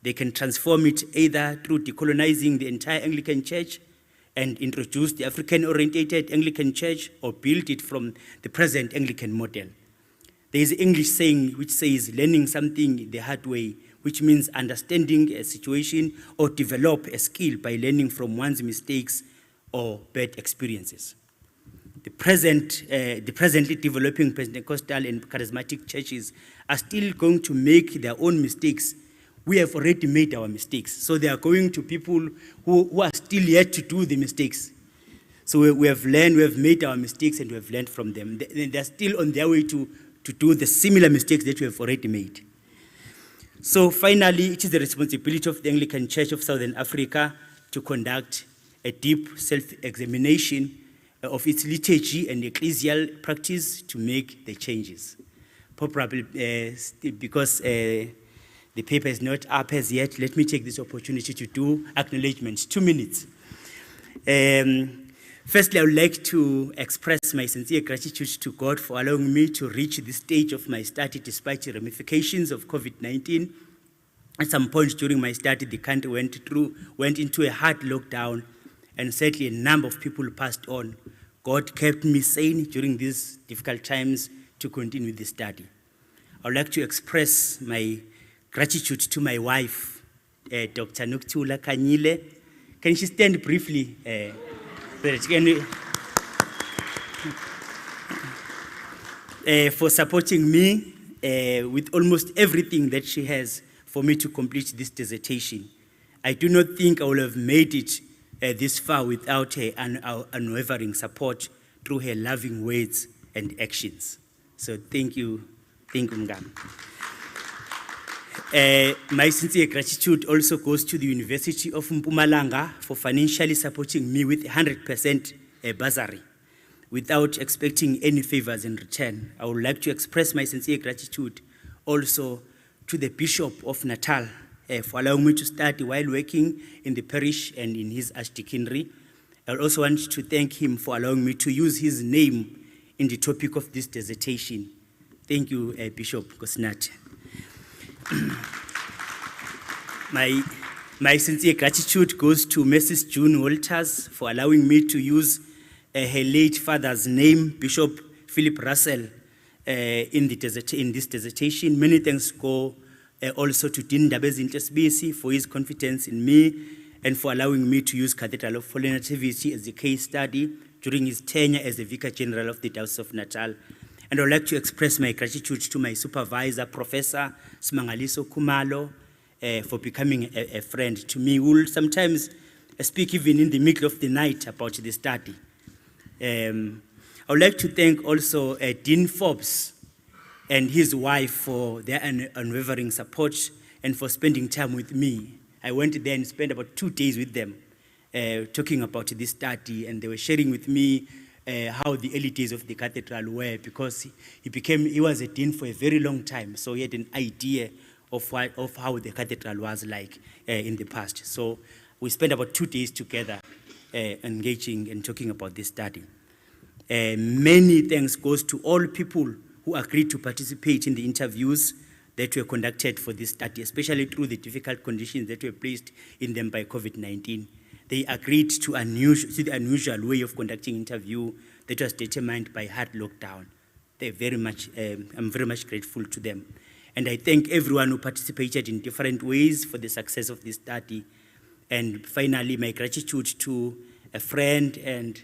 they can transform it either through decolonizing the entire Anglican Church and introduce the African-orientated Anglican Church, or build it from the present Anglican model. There is an English saying which says, learning something the hard way, which means understanding a situation or develop a skill by learning from one's mistakes or bad experiences. The presently developing Pentecostal and charismatic churches are still going to make their own mistakes. We have already made our mistakes. So they are going to people who are still yet to do the mistakes. So we have learned, we have made our mistakes, and we have learned from them. They're still on their way to do the similar mistakes that we have already made. So finally, it is the responsibility of the Anglican Church of Southern Africa to conduct a deep self-examination of its liturgy and ecclesial practice to make the changes. Probably because the paper is not up as yet, let me take this opportunity to do acknowledgements. 2 minutes. Firstly, I would like to express my sincere gratitude to God for allowing me to reach this stage of my study despite the ramifications of COVID-19. At some point during my study, the country went into a hard lockdown, and sadly a number of people passed on. God kept me sane during these difficult times to continue the study. I would like to express my gratitude to my wife, Dr. Nokuthula Kanyile. Can she stand briefly? For supporting me with almost everything that she has for me to complete this dissertation. I do not think I would have made it this far without her unwavering support through her loving words and actions. So thank you, Mngam. My sincere gratitude also goes to the University of Mpumalanga for financially supporting me with 100% bursary without expecting any favors in return. I would like to express my sincere gratitude also to the Bishop of Natal for allowing me to study while working in the parish and in his archdeaconry. I also want to thank him for allowing me to use his name in the topic of this dissertation. Thank you, Bishop Nkosinathi. My My sincere gratitude goes to Mrs. June Walters for allowing me to use her late father's name, Bishop Philip Russell, in this dissertation. Many thanks go also to Dean Dabezinhle Sibisi for his confidence in me and for allowing me to use Cathedral of Holy Nativity as a case study during his tenure as the Vicar General of the Diocese of Natal. And I would like to express my gratitude to my supervisor, Professor Smangaliso Kumalo, for becoming a friend to me, who will sometimes speak even in the middle of the night about the study. I would like to thank also Dean Forbes and his wife for their unwavering support and for spending time with me. I went there and spent about 2 days with them talking about this study, and they were sharing with me how the early days of the cathedral were, because he was a dean for a very long time, so he had an idea of how the cathedral was like in the past. So we spent about 2 days together engaging and talking about this study. Many thanks goes to all people who agreed to participate in the interviews that were conducted for this study, especially through the difficult conditions that were placed in them by COVID-19. They agreed to the unusual way of conducting interview that was determined by hard lockdown. I'm very much grateful to them. And I thank everyone who participated in different ways for the success of this study. And finally, my gratitude to a friend and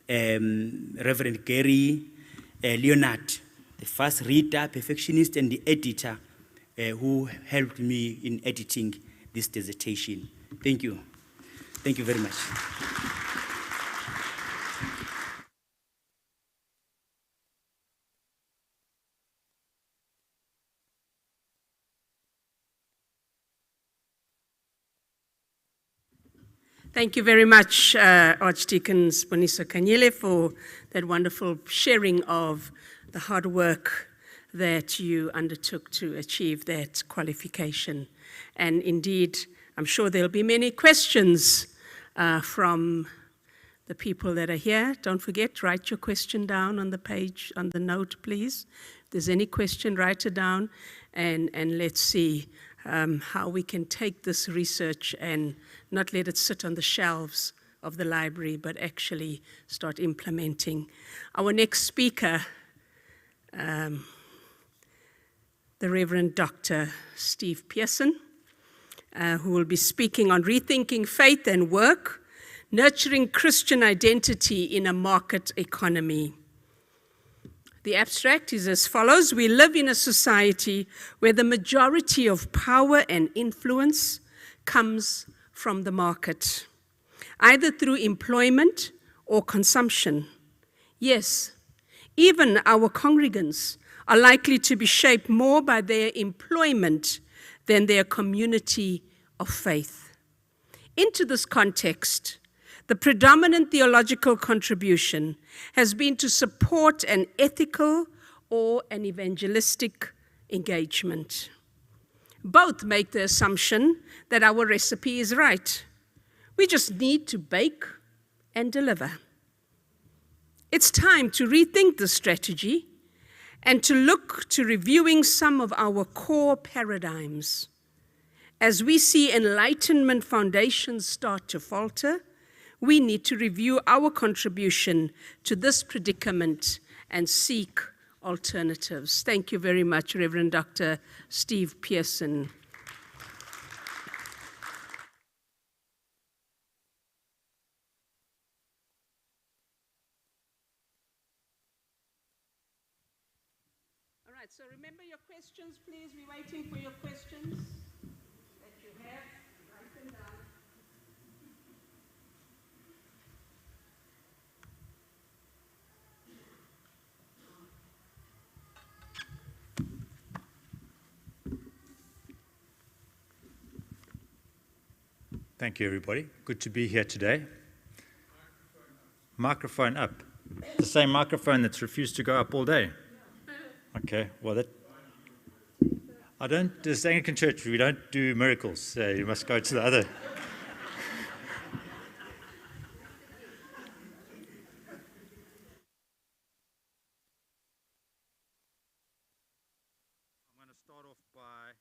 Reverend Gary Leonard, the first reader, perfectionist, and the editor who helped me in editing this dissertation. Thank you. Thank you very much. Thank you very much, Archdeacon Siboniso Kanyile, for that wonderful sharing of the hard work that you undertook to achieve that qualification. And indeed, I'm sure there'll be many questions from the people that are here. Don't forget, write your question down on the page, on the note, please. If there's any question, write it down, and let's see how we can take this research and not let it sit on the shelves of the library, but actually start implementing. Our next speaker, the Reverend Dr. Steve Pearson, who will be speaking on rethinking faith and work, nurturing Christian identity in a market economy. The abstract is as follows: we live in a society where the majority of power and influence comes from the market, either through employment or consumption. Yes, even our congregants are likely to be shaped more by their employment than their community of faith. Into this context, the predominant theological contribution has been to support an ethical or an evangelistic engagement. Both make the assumption that our recipe is right. We just need to bake and deliver. It's time to rethink the strategy and to look to reviewing some of our core paradigms. As we see Enlightenment foundations start to falter, we need to review our contribution to this predicament and seek alternatives. Thank you very much, Reverend Dr. Steve Pearson. All right, so remember your questions, please. We're waiting for your questions that you have. Write them down. Thank you, everybody. Good to be here today. Microphone up. The same microphone that's refused to go up all day. Okay, well, this Anglican Church, we don't do miracles, so you must go to the other. I'm going to start off by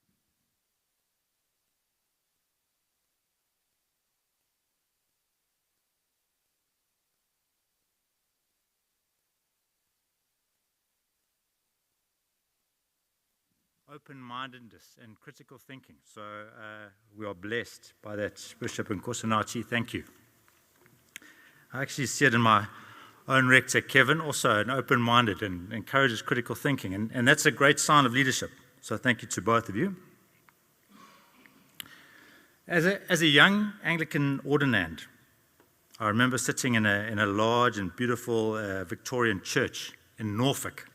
open-mindedness and critical thinking. So we are blessed by that, Bishop Nkosinachi. Thank you. I actually see it in my own rector, Kevin, also an open-minded and encourages critical thinking. And that's a great sign of leadership. So thank you to both of you. As a young Anglican ordinand, I remember sitting in a large and beautiful Victorian church in Norfolk.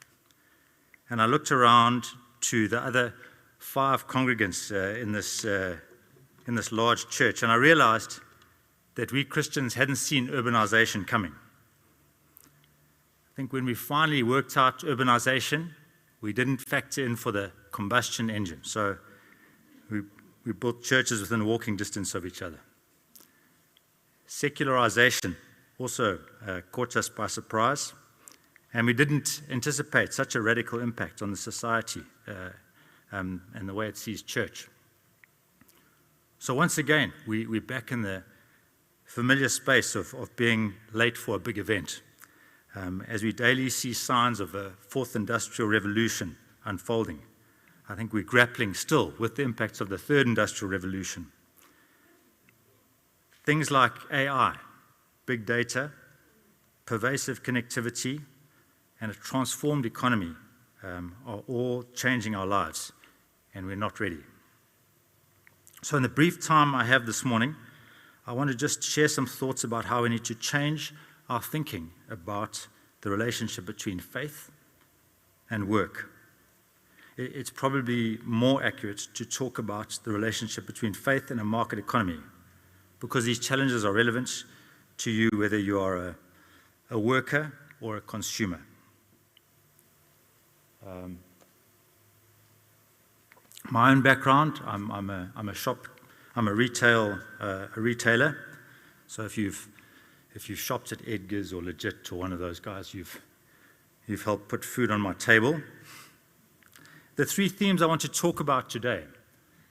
And I looked around to the other 5 congregants in this large church, and I realized that we Christians hadn't seen urbanization coming. I think when we finally worked out urbanization, we didn't factor in for the combustion engine. So we built churches within walking distance of each other. Secularization also caught us by surprise, and we didn't anticipate such a radical impact on the society and the way it sees church. So once again, we're back in the familiar space of being late for a big event, as we daily see signs of a 4th industrial revolution unfolding. I think we're grappling still with the impacts of the 3rd industrial revolution. Things like AI, big data, pervasive connectivity, and a transformed economy are all changing our lives, and we're not ready. So in the brief time I have this morning, I want to just share some thoughts about how we need to change our thinking about the relationship between faith and work. It's probably more accurate to talk about the relationship between faith and a market economy, because these challenges are relevant to you whether you are a worker or a consumer. My own background, I'm a retailer. So if you've shopped at Edgar's or Legit or one of those guys, you've helped put food on my table. The 3 themes I want to talk about today.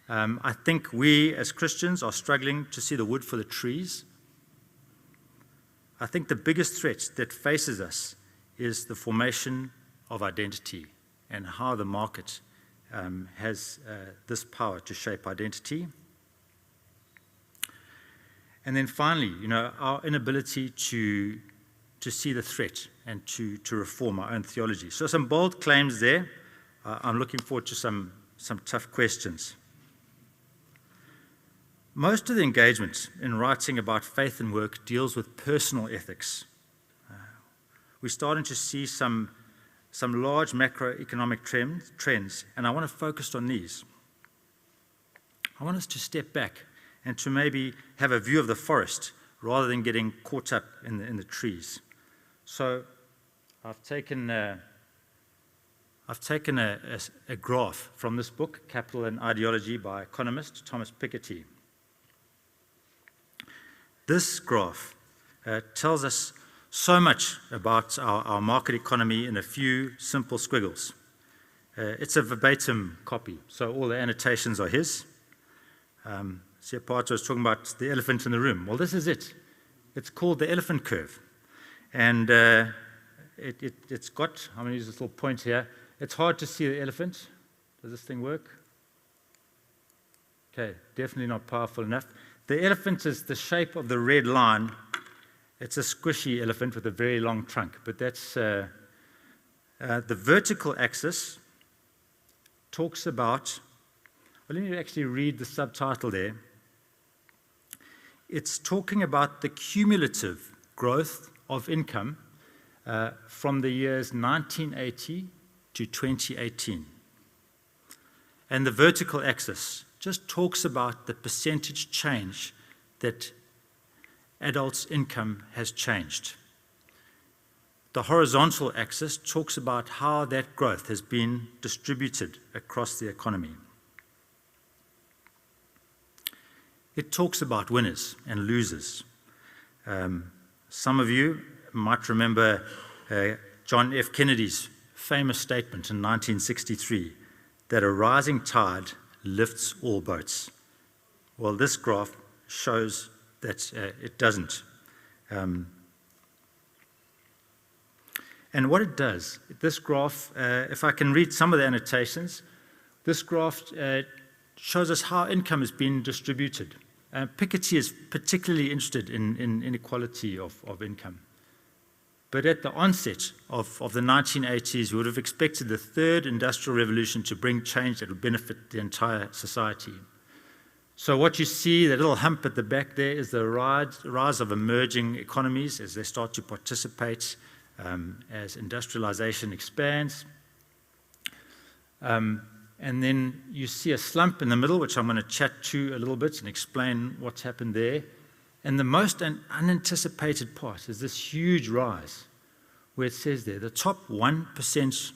I think we as Christians are struggling to see the wood for the trees. I think the biggest threat that faces us is the formation of identity and how the market has this power to shape identity. And then finally, our inability to see the threat and to reform our own theology. So some bold claims there. I'm looking forward to some tough questions. Most of the engagement in writing about faith and work deals with personal ethics. We're starting to see some large macroeconomic trends, and I want to focus on these. I want us to step back and to maybe have a view of the forest rather than getting caught up in the trees. So I've taken a graph from this book, Capital and Ideology, by economist Thomas Piketty. This graph tells us so much about our market economy in a few simple squiggles. It's a verbatim copy, so all the annotations are his. Siapato was talking about the elephant in the room. Well, this is it. It's called the elephant curve. And it's got, I'm going to use this little point here. It's hard to see the elephant. Does this thing work? Okay, definitely not powerful enough. The elephant is the shape of the red line. It's a squishy elephant with a very long trunk, but that's the vertical axis talks about, well, let me actually read the subtitle there. It's talking about the cumulative growth of income from the years 1980 to 2018. And the vertical axis just talks about the percentage change that adults' income has changed. The horizontal axis talks about how that growth has been distributed across the economy. It talks about winners and losers. Some of you might remember John F. Kennedy's famous statement in 1963 that a rising tide lifts all boats. Well, this graph shows that it doesn't. And what it does, this graph, if I can read some of the annotations, This graph shows us how income has been distributed. Piketty is particularly interested in inequality of income. But at the onset of the 1980s, we would have expected the third industrial revolution to bring change that would benefit the entire society. So what you see, that little hump at the back there, is the rise of emerging economies as they start to participate, as industrialization expands. And then you see a slump in the middle, which I'm going to chat to a little bit and explain what's happened there. And the most unanticipated part is this huge rise, where it says there, the top 1%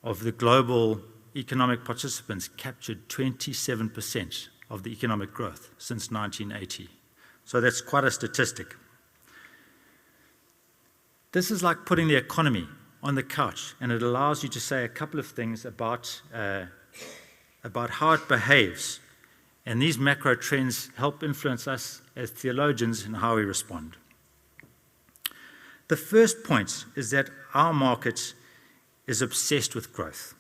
of the global economic participants captured 27% of the economic growth since 1980. So that's quite a statistic. This is like putting the economy on the couch, and it allows you to say a couple of things about how it behaves. And these macro trends help influence us as theologians in how we respond. The first point is that our market is obsessed with growth.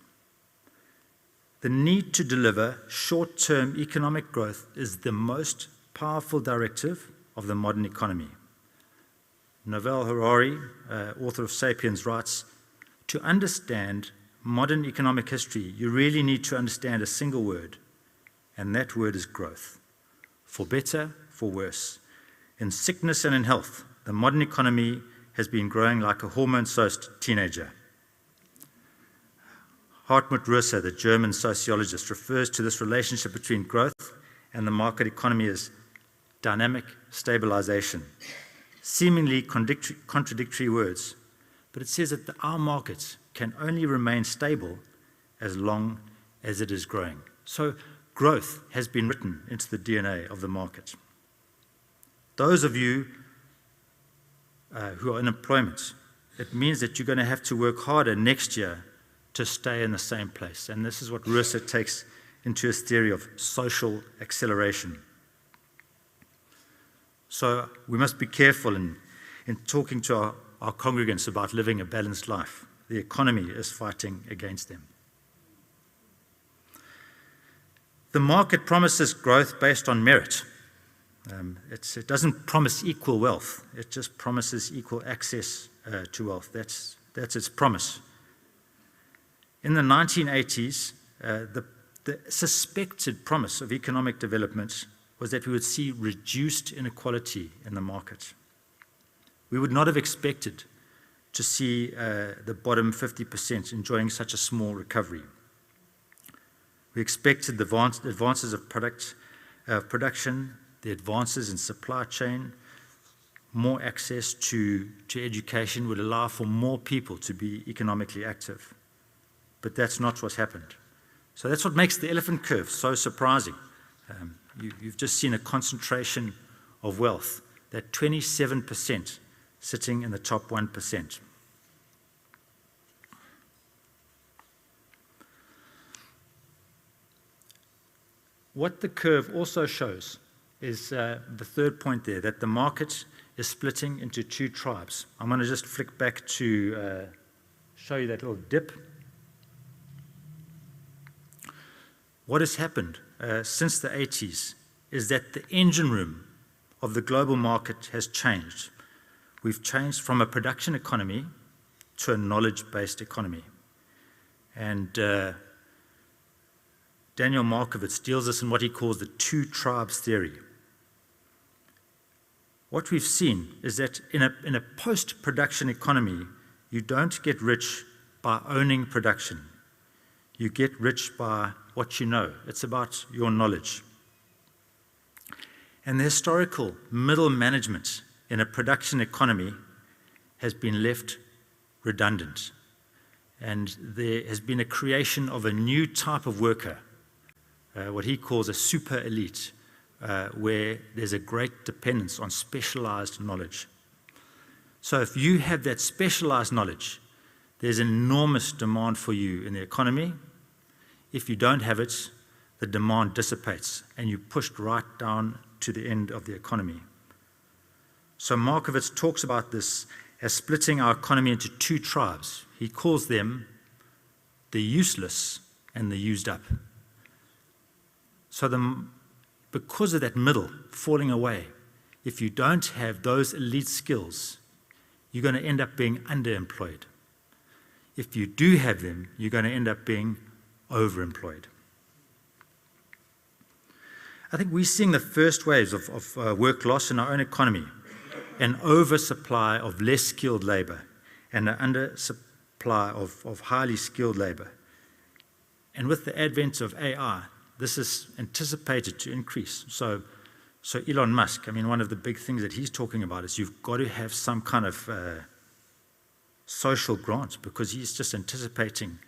The need to deliver short-term economic growth is the most powerful directive of the modern economy. Yuval Harari, author of *Sapiens*, writes, "To understand modern economic history, you really need to understand a single word, and that word is growth. For better, for worse. In sickness and in health, the modern economy has been growing like a hormone-soused teenager." Hartmut Rosa, the German sociologist, refers to this relationship between growth and the market economy as dynamic stabilization. Seemingly contradictory words, but it says that our market can only remain stable as long as it is growing. So growth has been written into the DNA of the market. Those of you who are in employment, it means that you're going to have to work harder next year to stay in the same place. And this is what Rousseau takes into his theory of social acceleration. So we must be careful in talking to our congregants about living a balanced life. The economy is fighting against them. The market promises growth based on merit. It doesn't promise equal wealth. It just promises equal access to wealth. That's its promise. In the 1980s, the suspected promise of economic development was that we would see reduced inequality in the market. We would not have expected to see the bottom 50% enjoying such a small recovery. We expected the advances of production, the advances in supply chain, more access to education would allow for more people to be economically active. But that's not what's happened. So that's what makes the elephant curve so surprising. You've just seen a concentration of wealth, that 27% sitting in the top 1%. What the curve also shows is the third point there, that the market is splitting into two tribes. I'm going to just flick back to show you that little dip. What has happened since the 80s is that the engine room of the global market has changed. We've changed from a production economy to a knowledge-based economy. And Daniel Markovits deals this in what he calls the two tribes theory. What we've seen is that in a post-production economy, you don't get rich by owning production. You get rich by what you know. It's about your knowledge. And the historical middle management in a production economy has been left redundant. And there has been a creation of a new type of worker, what he calls a super elite, where there's a great dependence on specialized knowledge. So if you have that specialized knowledge, there's an enormous demand for you in the economy. If you don't have it, the demand dissipates and you're pushed right down to the end of the economy. So Markovits talks about this as splitting our economy into two tribes. He calls them the useless and the used up. So because of that middle falling away, if you don't have those elite skills, you're going to end up being underemployed. If you do have them, you're going to end up being overemployed. I think we're seeing the first waves of work loss in our own economy, an oversupply of less skilled labor and an undersupply of highly skilled labor. And with the advent of AI, this is anticipated to increase. So Elon Musk, I mean, one of the big things that he's talking about is you've got to have some kind of social grant, because he's just anticipating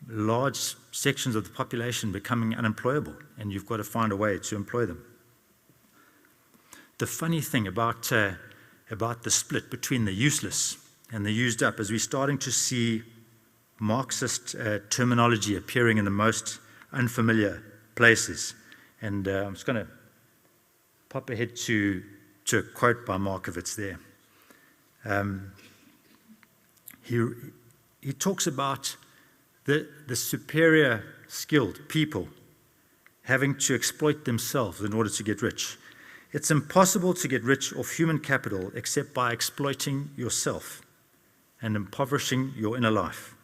large sections of the population becoming unemployable, and you've got to find a way to employ them. The funny thing about the split between the useless and the used up is we're starting to see Marxist terminology appearing in the most unfamiliar places. And I'm just going to pop ahead to a quote by Markowitz there. He talks about the superior skilled people having to exploit themselves in order to get rich. It's impossible to get rich off human capital except by exploiting yourself and impoverishing your inner life.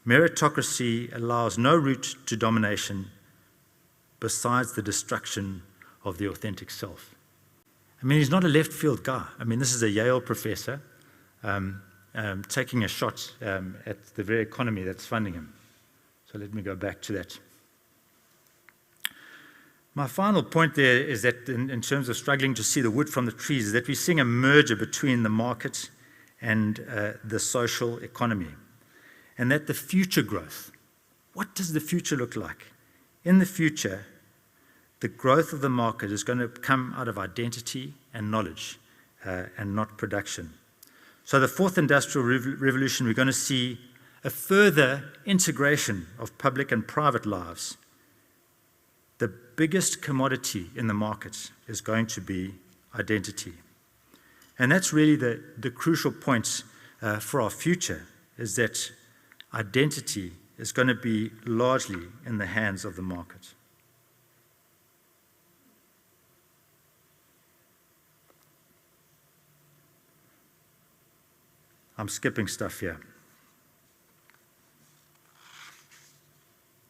Meritocracy allows no route to domination besides the destruction of the authentic self. I mean, he's not a left field guy. I mean, this is a Yale professor taking a shot at the very economy that's funding him. So let me go back to that. My final point there is that in terms of struggling to see the wood from the trees, is that we're seeing a merger between the market and the social economy. And that the future growth, what does the future look like? In the future, the growth of the market is going to come out of identity and knowledge and not production. So the fourth industrial revolution, we're going to see a further integration of public and private lives. The biggest commodity in the market is going to be identity. And that's really the crucial point for our future, is that identity is going to be largely in the hands of the market. I'm skipping stuff here.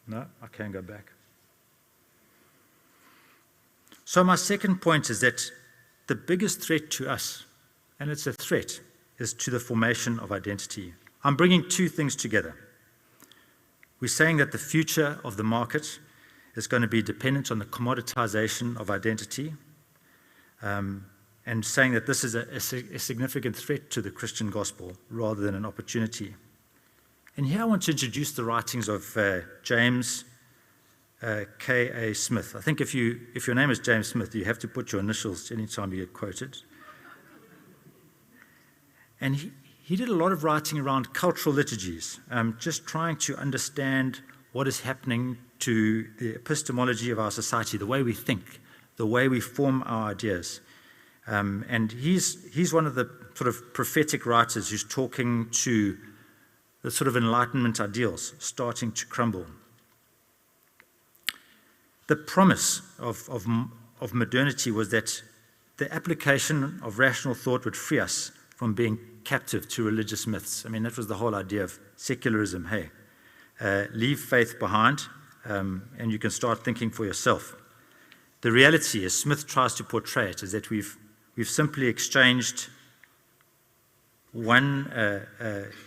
No, I can't go back. So my second point is that the biggest threat to us, and it's a threat, is to the formation of identity. I'm bringing two things together. We're saying that the future of the market is going to be dependent on the commoditization of identity, and saying that this is a significant threat to the Christian gospel rather than an opportunity. And here I want to introduce the writings of James K.A. Smith. I think if your name is James Smith, you have to put your initials anytime you get quoted. And he did a lot of writing around cultural liturgies, just trying to understand what is happening to the epistemology of our society, the way we think, the way we form our ideas. And he's one of the sort of prophetic writers who's talking to the sort of Enlightenment ideals starting to crumble. The promise of modernity was that the application of rational thought would free us from being captive to religious myths. I mean, that was the whole idea of secularism. Hey, leave faith behind, and you can start thinking for yourself. The reality, as Smith tries to portray it, is that we've simply exchanged one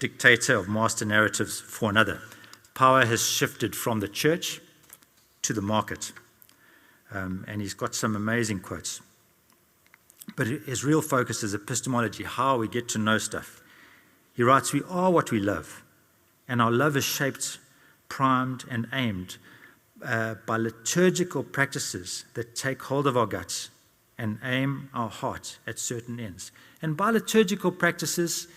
dictator of master narratives for another. Power has shifted from the church to the market. And he's got some amazing quotes. But his real focus is epistemology, how we get to know stuff. He writes, "We are what we love, and our love is shaped, primed, and aimed by liturgical practices that take hold of our guts and aim our heart at certain ends." And by liturgical practices,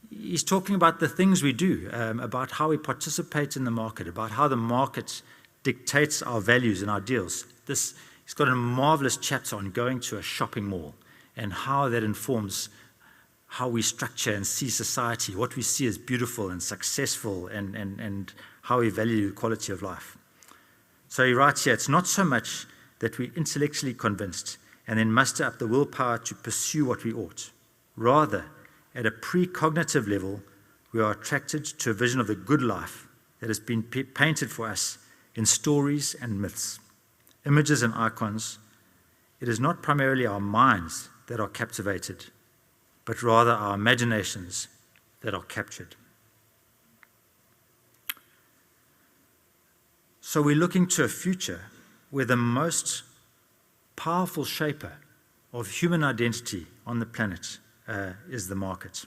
he's talking about the things we do, about how we participate in the market, about how the market dictates our values and ideals. He's got a marvelous chapter on going to a shopping mall and how that informs how we structure and see society, what we see as beautiful and successful, and how we value the quality of life. So he writes here, it's not so much that we're intellectually convinced and then muster up the willpower to pursue what we ought. Rather, at a precognitive level, we are attracted to a vision of the good life that has been painted for us in stories and myths, images and icons. It is not primarily our minds that are captivated, but rather our imaginations that are captured. So we're looking to a future where the most powerful shaper of human identity on the planet is the market.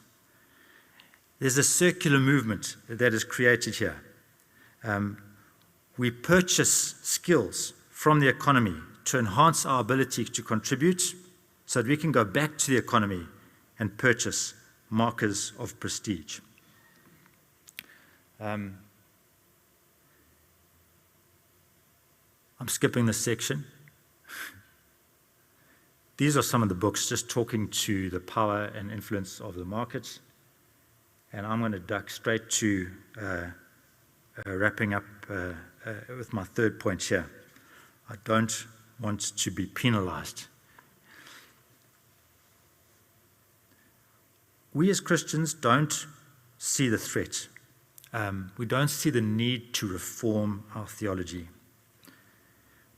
There's a circular movement that is created here. We purchase skills from the economy to enhance our ability to contribute so that we can go back to the economy and purchase markers of prestige. I'm skipping this section. These are some of the books just talking to the power and influence of the markets. And I'm going to duck straight to wrapping up with my third point here. I don't want to be penalized. We as Christians don't see the threat. We don't see the need to reform our theology.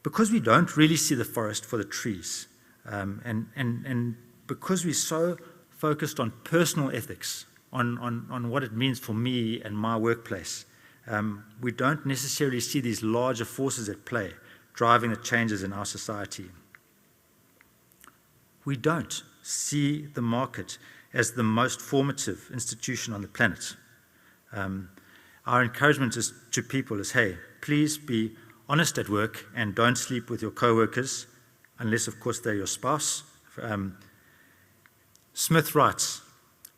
Because we don't really see the forest for the trees, and because we're so focused on personal ethics, on what it means for me and my workplace, we don't necessarily see these larger forces at play driving the changes in our society. We don't see the market as the most formative institution on the planet. Our encouragement to people is, hey, please be honest at work and don't sleep with your co-workers, unless, of course, they're your spouse. Smith writes,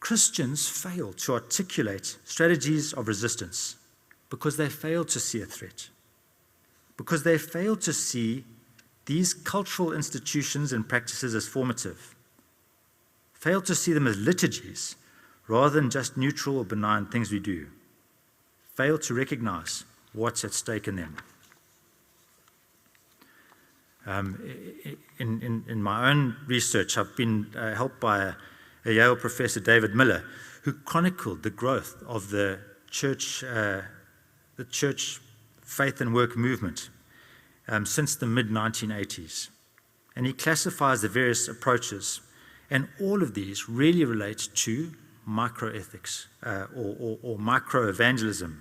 Christians fail to articulate strategies of resistance because they fail to see a threat, because they fail to see these cultural institutions and practices as formative, fail to see them as liturgies rather than just neutral or benign things we do, fail to recognize what's at stake in them. In my own research, I've been helped by a Yale professor, David Miller, who chronicled the growth of the church faith and work movement since the mid-1980s. And he classifies the various approaches, and all of these really relate to microethics or microevangelism.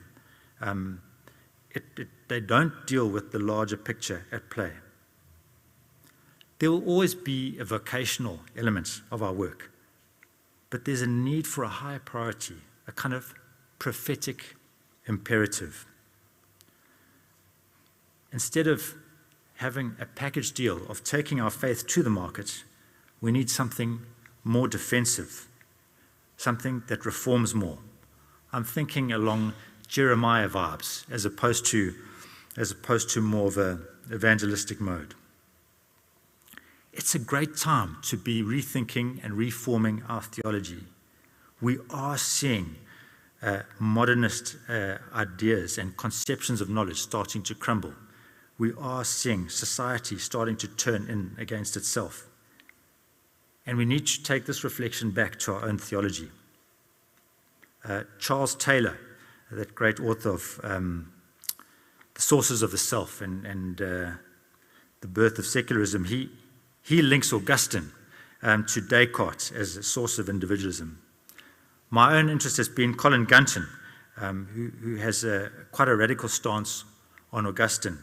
They don't deal with the larger picture at play. There will always be a vocational element of our work, but there's a need for a higher priority, a kind of prophetic imperative. Instead of having a package deal of taking our faith to the market, we need something more defensive, something that reforms more. I'm thinking along Jeremiah vibes as opposed to more of an evangelistic mode. It's a great time to be rethinking and reforming our theology. We are seeing modernist ideas and conceptions of knowledge starting to crumble. We are seeing society starting to turn in against itself. And we need to take this reflection back to our own theology. Charles Taylor, that great author of The Sources of the Self and The Birth of Secularism, he links Augustine to Descartes as a source of individualism. My own interest has been Colin Gunton, who has quite a radical stance on Augustine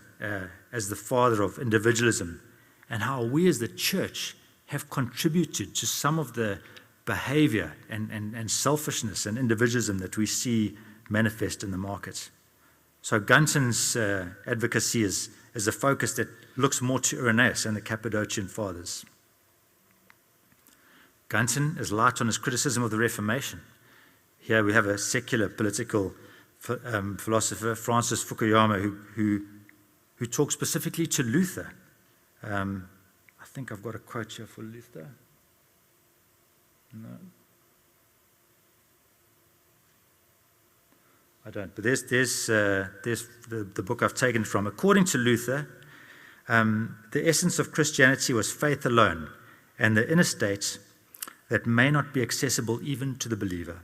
as the father of individualism, and how we as the church have contributed to some of the behavior and selfishness and individualism that we see manifest in the market. So Gunton's advocacy is a focus that looks more to Irenaeus and the Cappadocian Fathers. Gunton is light on his criticism of the Reformation. Here we have a secular political philosopher, Francis Fukuyama, who talks specifically to Luther. I think I've got a quote here for Luther. No. I don't. But there's the book I've taken from. According to Luther, the essence of Christianity was faith alone and the inner state that may not be accessible even to the believer.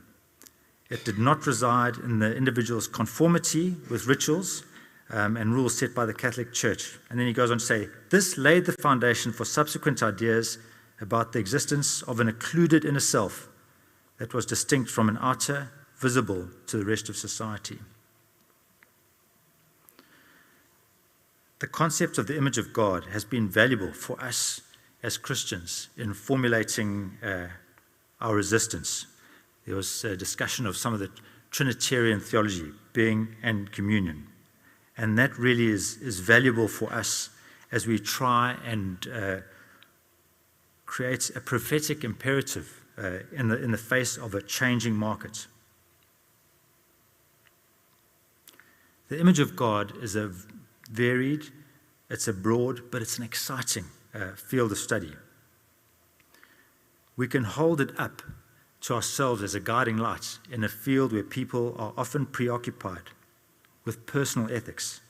It did not reside in the individual's conformity with rituals and rules set by the Catholic Church. And then he goes on to say, this laid the foundation for subsequent ideas about the existence of an occluded inner self that was distinct from an outer, visible to the rest of society. The concept of the image of God has been valuable for us as Christians in formulating our resistance. There was a discussion of some of the Trinitarian theology, being and communion. And that really is valuable for us as we try and create a prophetic imperative in the face of a changing market. The image of God is a varied, it's a broad, but it's an exciting field of study. We can hold it up to ourselves as a guiding light in a field where people are often preoccupied with personal ethics,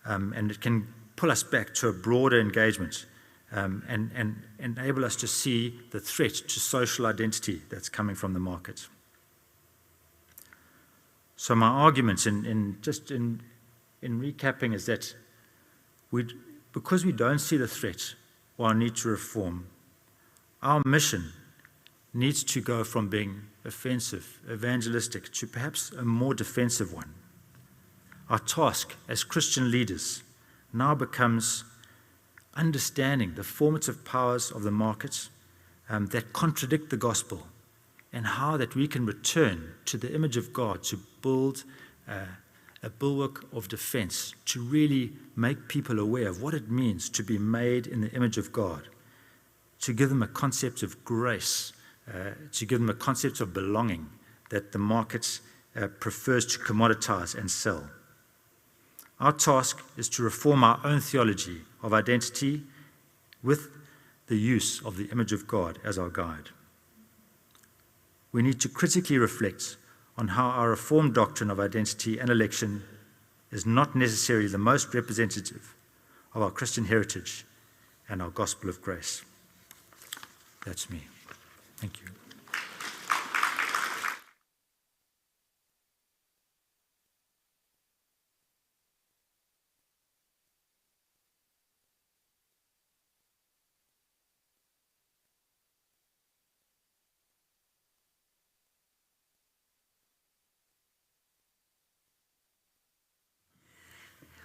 and it can pull us back to a broader engagement and enable us to see the threat to social identity that's coming from the market. So my argument in recapping is that because we don't see the threat or our need to reform, our mission needs to go from being offensive, evangelistic, to perhaps a more defensive one. Our task as Christian leaders now becomes understanding the formative powers of the market that contradict the gospel, and how that we can return to the image of God to build a bulwark of defense, to really make people aware of what it means to be made in the image of God, to give them a concept of grace, to give them a concept of belonging that the market prefers to commoditize and sell. Our task is to reform our own theology of identity with the use of the image of God as our guide. We need to critically reflect on how our reformed doctrine of identity and election is not necessarily the most representative of our Christian heritage and our gospel of grace. That's me. Thank you.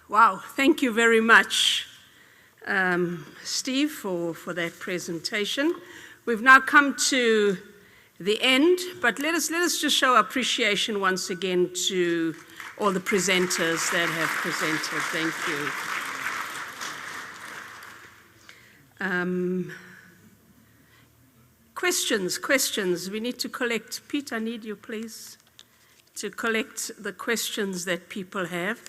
Wow, thank you very much, Steve, for that presentation. We've now come to the end, but let us just show appreciation once again to all the presenters that have presented. Thank you. Questions. We need to collect. Pete, I need you, please, to collect the questions that people have.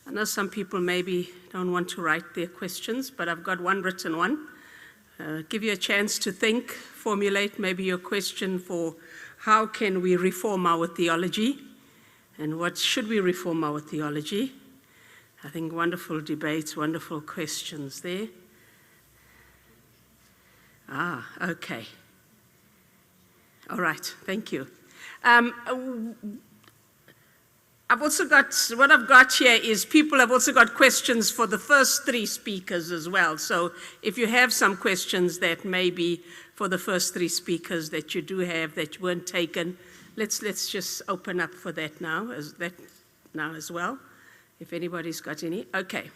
I know some people maybe don't want to write their questions, but I've got one written one. Give you a chance to think, formulate maybe your question for how can we reform our theology, and what should we reform our theology. I think wonderful debates, wonderful questions there. Okay. All right, thank you. I've also got, what I've got here is people have also got questions for the first three speakers as well. So if you have some questions that may be for the first three speakers that you do have that weren't taken, let's just open up for that now as well, if anybody's got any. Okay.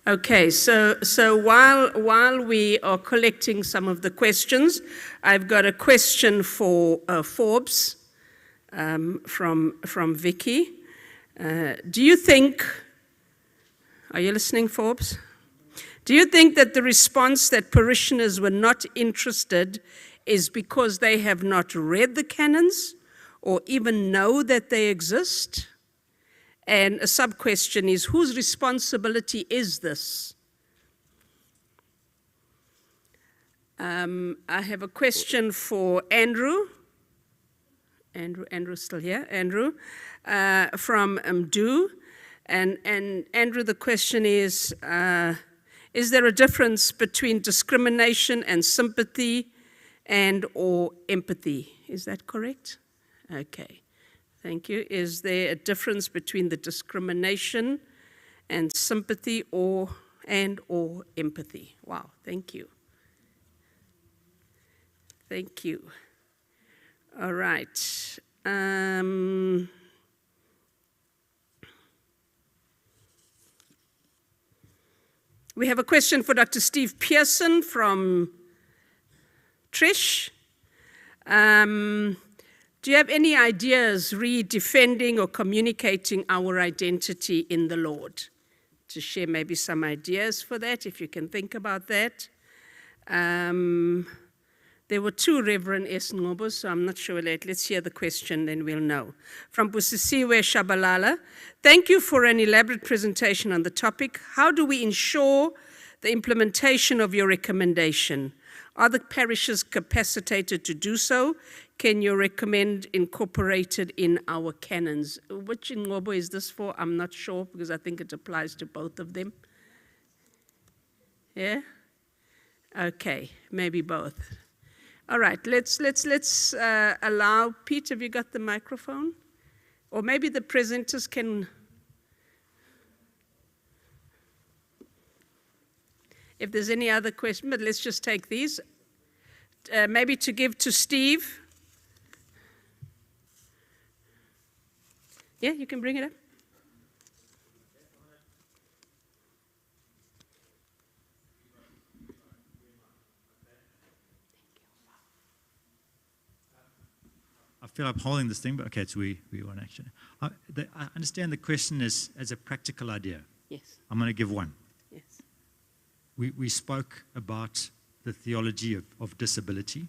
Okay, so while we are collecting some of the questions, I've got a question for Forbes from Vicky. Do you think, are you listening, Forbes? Do you think that the response that parishioners were not interested is because they have not read the canons or even know that they exist? And a sub-question is, whose responsibility is this? I have a question for Andrew. Andrew's still here. Andrew, from Do. And Andrew, the question is there a difference between discrimination and sympathy and or empathy? Is that correct? Okay, thank you. Is there a difference between the discrimination and sympathy or empathy? Wow, thank you. Thank you. All right. We have a question for Dr. Steve Pearson from Trish. Do you have any ideas re-defending or communicating our identity in the Lord? To share maybe some ideas for that, if you can think about that. There were two Reverend S. Ngobos, so I'm not sure. Let's hear the question, then we'll know. From Busisiwe Shabalala, thank you for an elaborate presentation on the topic. How do we ensure the implementation of your recommendation? Are the parishes capacitated to do so? Can you recommend incorporated in our canons? Which Ngobo is this for? I'm not sure, because I think it applies to both of them. Yeah? Okay, maybe both. All right, let's allow, Pete, have you got the microphone? Or maybe the presenters can, if there's any other question, but let's just take these. Maybe to give to Steve. Yeah, you can bring it up. I feel I'm holding this thing, but okay, so we won't actually. I understand the question is as a practical idea. Yes. I'm going to give one. Yes. We spoke about the theology of disability.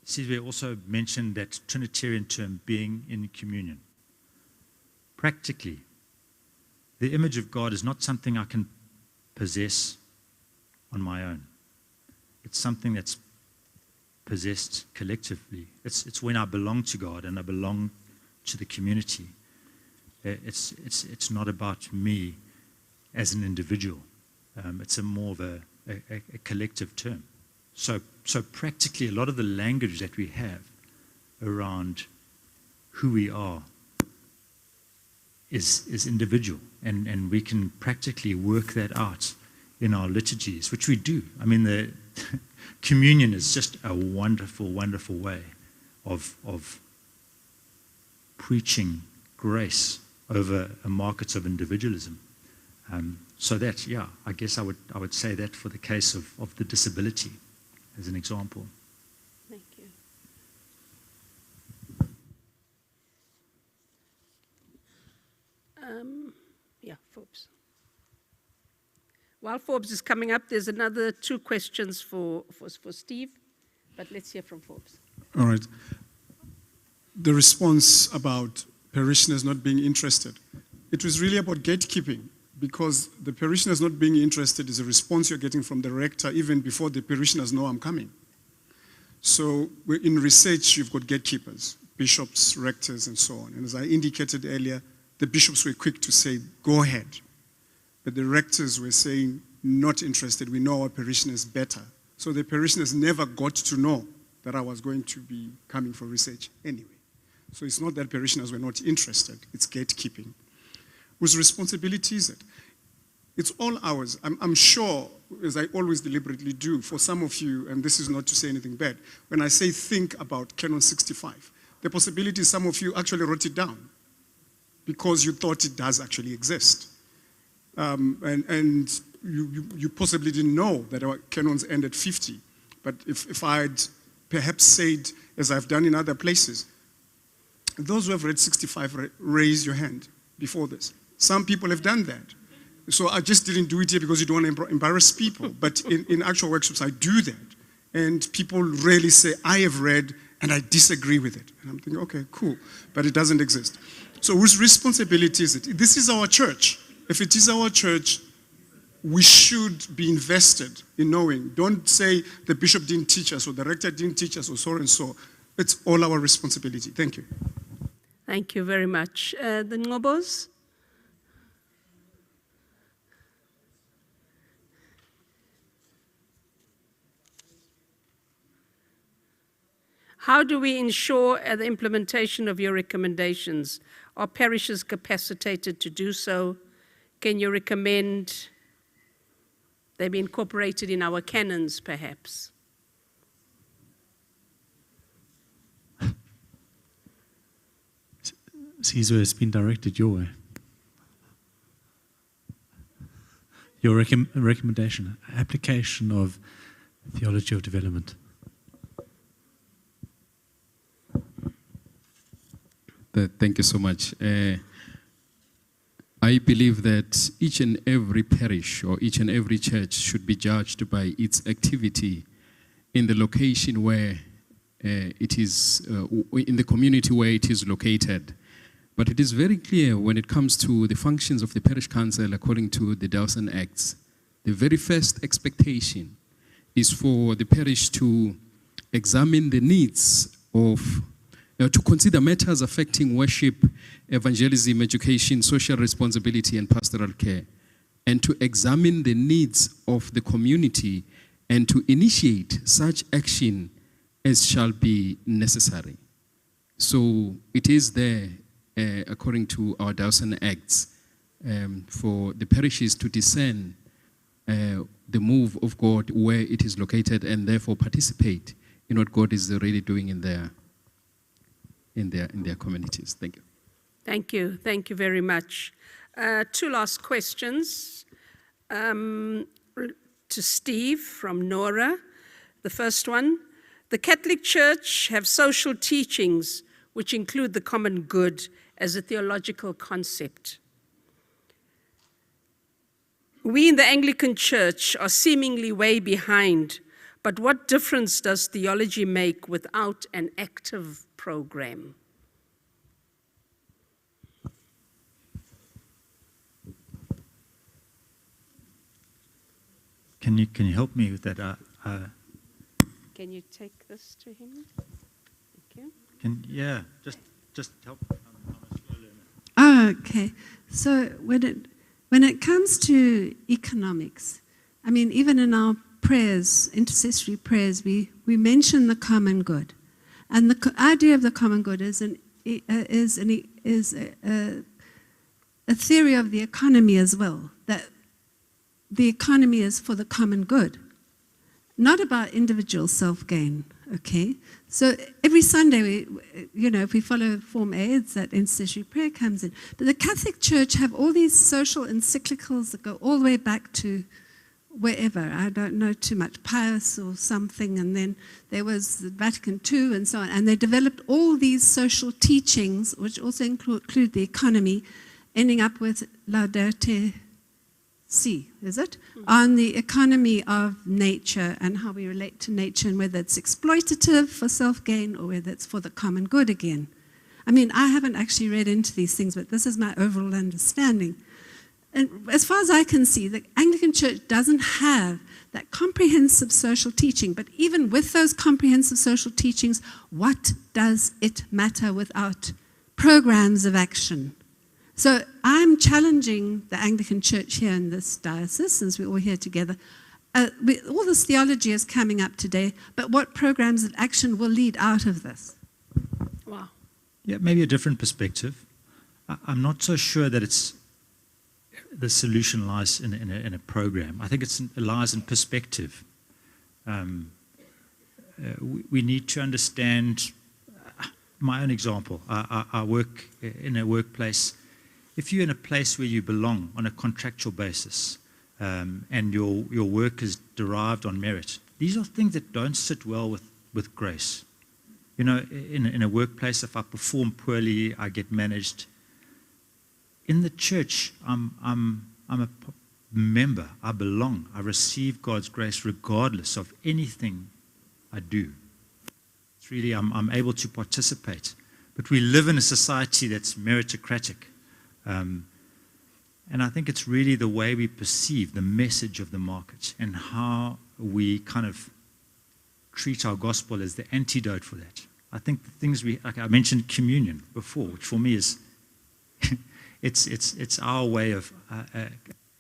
Sizwe also mentioned that Trinitarian term, being in communion. Practically, the image of God is not something I can possess on my own. It's something that's possessed collectively. It's when I belong to God and I belong to the community. It's not about me as an individual. It's more of a collective term. So practically, a lot of the language that we have around who we are is individual, and we can practically work that out in our liturgies, which we do. I mean, the communion is just a wonderful, wonderful way of preaching grace over a market of individualism. So that, yeah, I guess I would say that for the case of the disability, as an example. Thank you. Yeah, Forbes. While Forbes is coming up, there's another two questions for Steve, but let's hear from Forbes. All right. The response about parishioners not being interested, it was really about gatekeeping, because the parishioners not being interested is a response you're getting from the rector even before the parishioners know I'm coming. So in research, you've got gatekeepers, bishops, rectors, and so on. And as I indicated earlier, the bishops were quick to say, go ahead. But the rectors were saying, not interested, we know our parishioners better. So the parishioners never got to know that I was going to be coming for research anyway. So it's not that parishioners were not interested, it's gatekeeping. Whose responsibility is it? It's all ours. I'm sure, as I always deliberately do, for some of you, and this is not to say anything bad, when I say think about Canon 65, the possibility is some of you actually wrote it down because you thought it does actually exist. And you possibly didn't know that our canons end at 50. But if I had perhaps said, as I've done in other places, those who have read 65, raise your hand before this. Some people have done that. So I just didn't do it here because you don't want to embarrass people. But in actual workshops, I do that. And people rarely say, I have read and I disagree with it. And I'm thinking, okay, cool. But it doesn't exist. So whose responsibility is it? This is our church. If it is our church, we should be invested in knowing. Don't say the bishop didn't teach us or the rector didn't teach us or so and so. It's all our responsibility. Thank you. Thank you very much. The Ngobos? How do we ensure the implementation of your recommendations? Are parishes capacitated to do so? Can you recommend they be incorporated in our canons, perhaps? Caesar has been directed your way. Your recommendation, application of theology of development. Thank you so much. I believe that each and every parish or each and every church should be judged by its activity in the location where it is, in the community where it is located. But it is very clear when it comes to the functions of the parish council according to the Dawson Acts. The very first expectation is for the parish to examine the needs of to consider matters affecting worship, evangelism, education, social responsibility, and pastoral care, and to examine the needs of the community and to initiate such action as shall be necessary. So it is there, according to our Dawson Acts, for the parishes to discern the move of God where it is located and therefore participate in what God is already doing in their communities. Thank you. Thank you. Thank you very much. Two last questions to Steve from Nora. The first one, the Catholic Church have social teachings which include the common good as a theological concept. We in the Anglican Church are seemingly way behind, but what difference does theology make without an active program? Can you help me with that? Can you take this to him? Thank you. Just help. Oh, okay. So when it comes to economics, I mean, even in our prayers, intercessory prayers, we mention the common good, and the idea of the common good is a theory of the economy as well. That the economy is for the common good, not about individual self-gain. Okay, so every Sunday, if we follow Form A, it's that intercessory prayer comes in. But the Catholic Church have all these social encyclicals that go all the way back to wherever. I don't know too much, Pius or something, and then there was the Vatican II and so on. And they developed all these social teachings, which also include the economy, ending up with Laudato Si, is it? On the economy of nature and how we relate to nature and whether it's exploitative for self-gain or whether it's for the common good again. I mean, I haven't actually read into these things, but this is my overall understanding. And as far as I can see, the Anglican Church doesn't have that comprehensive social teaching, but even with those comprehensive social teachings, what does it matter without programs of action? So I'm challenging the Anglican Church here in this diocese, since we're all here together. All this theology is coming up today, but what programs of action will lead out of this? Wow. Yeah, maybe a different perspective. I'm not so sure that the solution lies in a program. I think it lies in perspective. We need to understand. My own example, I work in a workplace. If you're in a place where you belong on a contractual basis and your work is derived on merit, these are things that don't sit well with grace. In a workplace, if I perform poorly, I get managed. In the church, I'm a member. I belong. I receive God's grace regardless of anything I do. It's really, I'm able to participate. But we live in a society that's meritocratic. And I think it's really the way we perceive the message of the market and how we kind of treat our gospel as the antidote for that. I think the things like I mentioned communion before, which for me is, it's our way of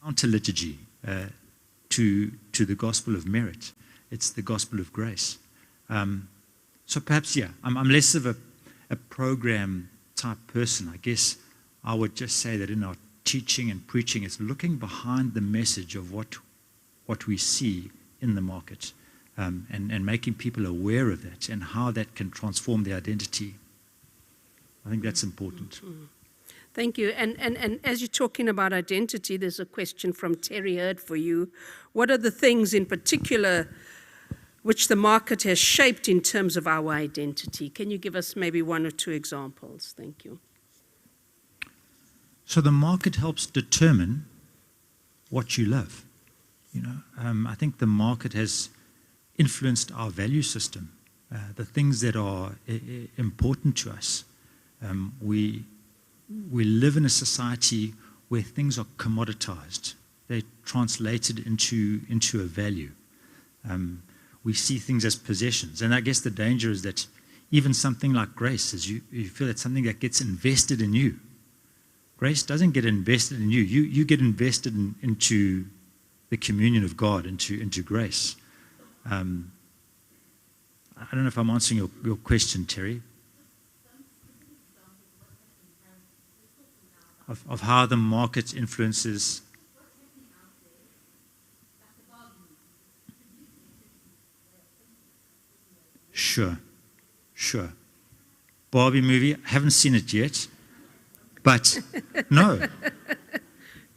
counter liturgy to the gospel of merit. It's the gospel of grace. So perhaps, yeah, I'm less of a program type person. I guess I would just say that in our teaching and preaching, it's looking behind the message of what we see in the market, and making people aware of that and how that can transform their identity. I think that's important. Thank you. And as you're talking about identity, there's a question from Terry Hurd for you. What are the things in particular which the market has shaped in terms of our identity? Can you give us maybe one or two examples? Thank you. So the market helps determine what you love. I think the market has influenced our value system, the things that are important to us. We live in a society where things are commoditized. They're translated into a value. We see things as possessions. And I guess the danger is that even something like grace, is you feel it's something that gets invested in you. Grace doesn't get invested in you. You get invested into the communion of God, into grace. I don't know if I'm answering your question, Terry, of how the market influences. Sure. Barbie movie, I haven't seen it yet, but no.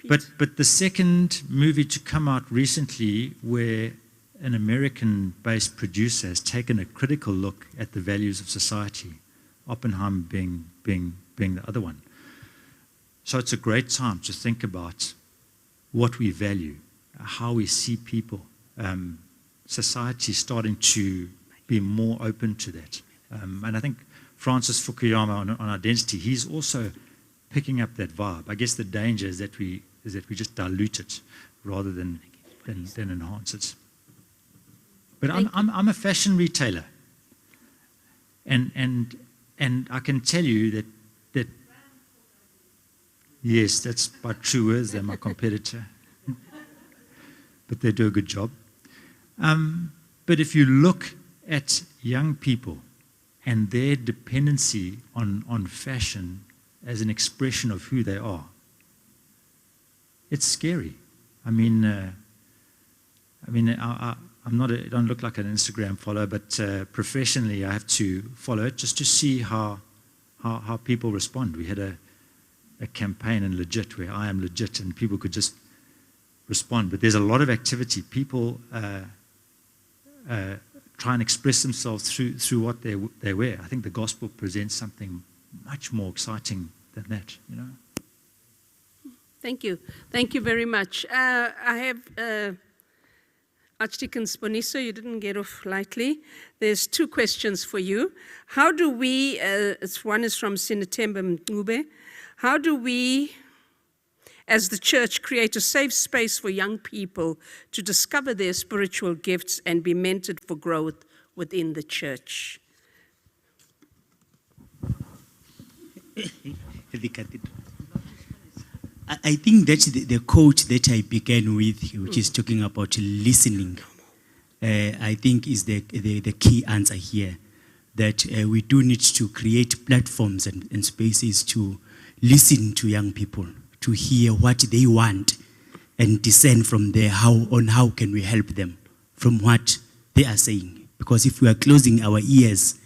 But the second movie to come out recently, where an American-based producer has taken a critical look at the values of society, Oppenheimer being the other one. So it's a great time to think about what we value, how we see people. Society is starting to be more open to that. And I think Francis Fukuyama on identity, he's also picking up that vibe. I guess the danger is that we just dilute it rather than enhance it. But I'm a fashion retailer, and I can tell you that yes, that's by true words. They're my competitor, but they do a good job. But if you look at young people and their dependency on fashion as an expression of who they are, it's scary. I don't look like an Instagram follower, but professionally I have to follow it just to see how people respond. We had a campaign in Legit where I am legit and people could just respond. But there's a lot of activity. People try and express themselves through what they wear. I think the gospel presents something much more exciting than that, Thank you. Thank you very much. I have Archdeacon Sponiso, you didn't get off lightly. There's two questions for you. How do we, one is from Sinatemba Mncube, how do we, as the church, create a safe space for young people to discover their spiritual gifts and be mentored for growth within the church? I think that's the quote that I began with, which is talking about listening. I think is the key answer here, that we do need to create platforms and spaces to listen to young people, to hear what they want and discern from there how can we help them from what they are saying. Because if we are closing our ears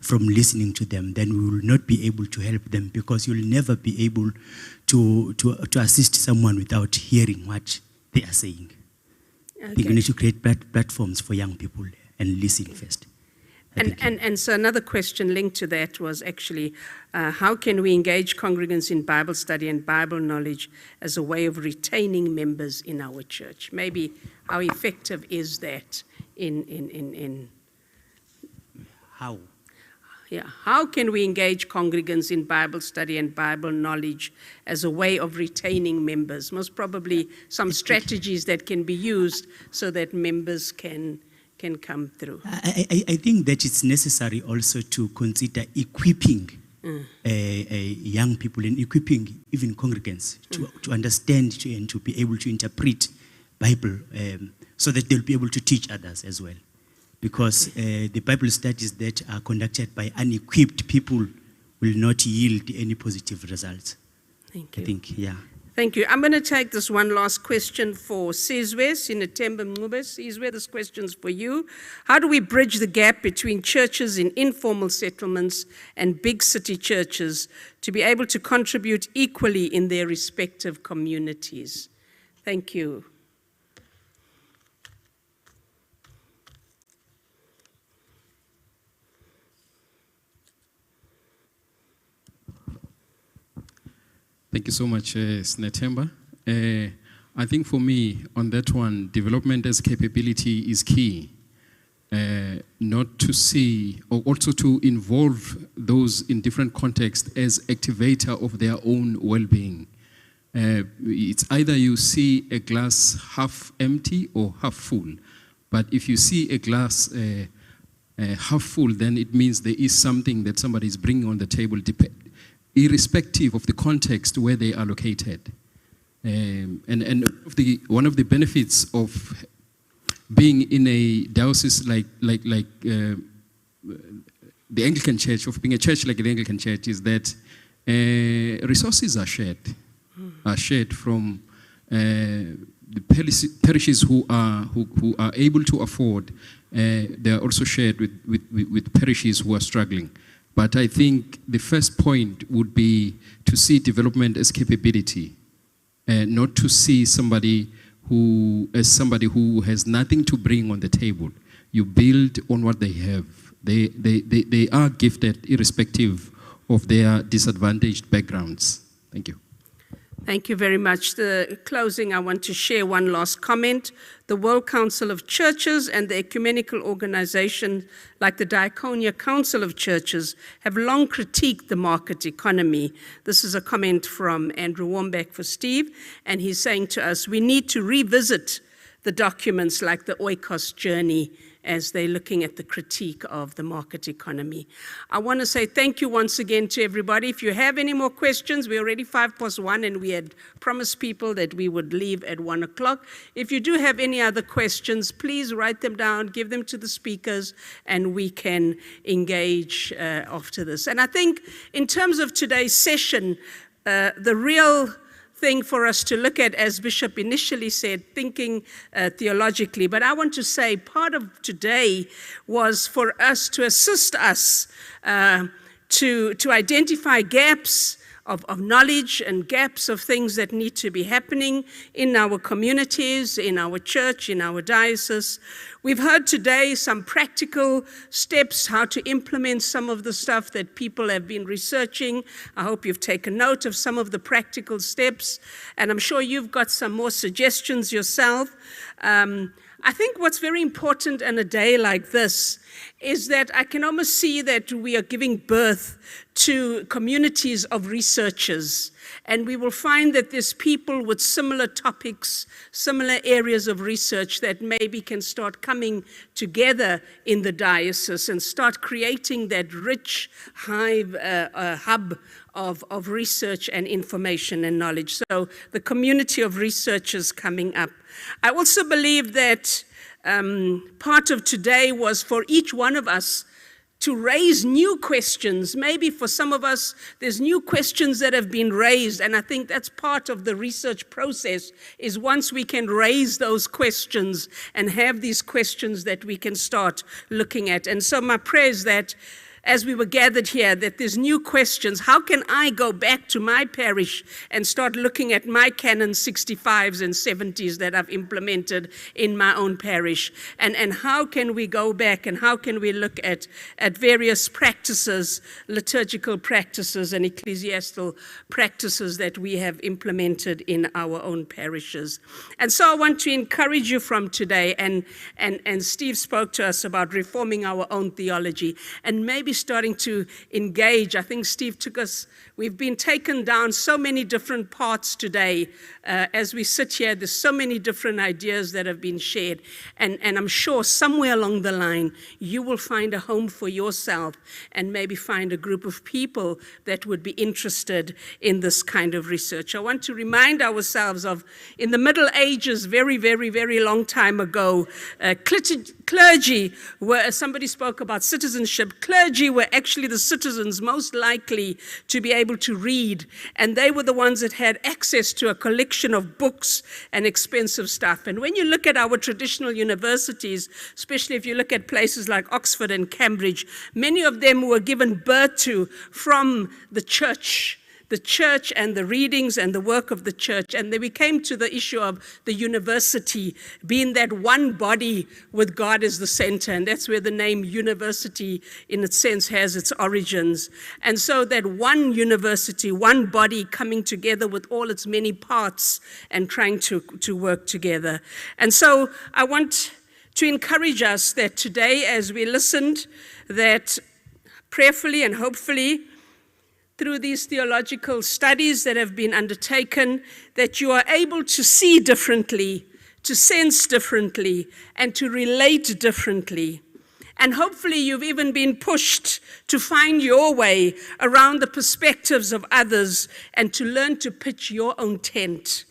from listening to them, then we will not be able to help them, because you'll never be able to assist someone without hearing what they are saying. Okay. I think we need to create platforms for young people and listen first. And so another question linked to that was actually, how can we engage congregants in Bible study and Bible knowledge as a way of retaining members in our church? Maybe how effective is that in How? Yeah, how can we engage congregants in Bible study and Bible knowledge as a way of retaining members? Most probably some strategies that can be used so that members can come through. I think that it's necessary also to consider equipping young people and equipping even congregants to understand and to be able to interpret Bible so that they'll be able to teach others as well. Because the Bible studies that are conducted by unequipped people will not yield any positive results. Thank you. I think, yeah. Thank you. I'm going to take this one last question for Sizwe, Sinatemba Mncube. Sizwe, this question's for you. How do we bridge the gap between churches in informal settlements and big city churches to be able to contribute equally in their respective communities? Thank you. Thank you so much, Sinatemba. I think for me, on that one, development as capability is key. Not to see, or also to involve those in different contexts as activator of their own well-being. It's either you see a glass half empty or half full. But if you see a glass half full, then it means there is something that somebody is bringing on the table, irrespective of the context where they are located. And one of the benefits of being in a diocese like the Anglican Church, of being a church like the Anglican Church, is that resources are shared from the parishes who are able to afford. They are also shared with parishes who are struggling. But I think the first point would be to see development as capability, not to see somebody who has nothing to bring on the table. You build on what they have. They are gifted irrespective of their disadvantaged backgrounds. Thank you. Thank you very much. The closing, I want to share one last comment. The World Council of Churches and the ecumenical organization like the Diaconia Council of Churches have long critiqued the market economy. This is a comment from Andrew Wambach for Steve, and he's saying to us, we need to revisit the documents like the Oikos journey as they're looking at the critique of the market economy. I want to say thank you once again to everybody. If you have any more questions, we're already 1:05, and we had promised people that we would leave at 1 o'clock. If you do have any other questions, please write them down, give them to the speakers, and we can engage after this. And I think in terms of today's session, the real thing for us to look at, as Bishop initially said, thinking theologically. But I want to say part of today was for us to assist us to identify gaps of knowledge and gaps of things that need to be happening in our communities, in our church, in our diocese. We've heard today some practical steps, how to implement some of the stuff that people have been researching. I hope you've taken note of some of the practical steps, and I'm sure you've got some more suggestions yourself. I think what's very important in a day like this is that I can almost see that we are giving birth to communities of researchers, and we will find that there's people with similar topics, similar areas of research that maybe can start coming together in the diocese and start creating that rich hub of research and information and knowledge. So the community of researchers coming up. I also believe that part of today was for each one of us to raise new questions. Maybe for some of us, there's new questions that have been raised, and I think that's part of the research process, is once we can raise those questions and have these questions that we can start looking at. And so my prayer is that as we were gathered here, that there's new questions. How can I go back to my parish and start looking at my Canon 65s and 70s that I've implemented in my own parish? And how can we go back and how can we look at various practices, liturgical practices and ecclesiastical practices that we have implemented in our own parishes? And so I want to encourage you from today, and Steve spoke to us about reforming our own theology, and maybe maybe starting to engage. I think Steve took us, we've been taken down so many different paths today. As we sit here, there's so many different ideas that have been shared. And I'm sure somewhere along the line, you will find a home for yourself and maybe find a group of people that would be interested in this kind of research. I want to remind ourselves of, in the Middle Ages, very, very, very long time ago, clergy were, somebody spoke about citizenship, clergy were actually the citizens most likely to be able to read, and they were the ones that had access to a collection of books and expensive stuff. And when you look at our traditional universities, especially if you look at places like Oxford and Cambridge, many of them were given birth to from the church and the readings and the work of the church. And then we came to the issue of the university being that one body with God as the center. And that's where the name university, in its sense, has its origins. And so that one university, one body coming together with all its many parts and trying to work together. And so I want to encourage us that today, as we listened, that prayerfully and hopefully, through these theological studies that have been undertaken, that you are able to see differently, to sense differently, and to relate differently. And hopefully you've even been pushed to find your way around the perspectives of others and to learn to pitch your own tent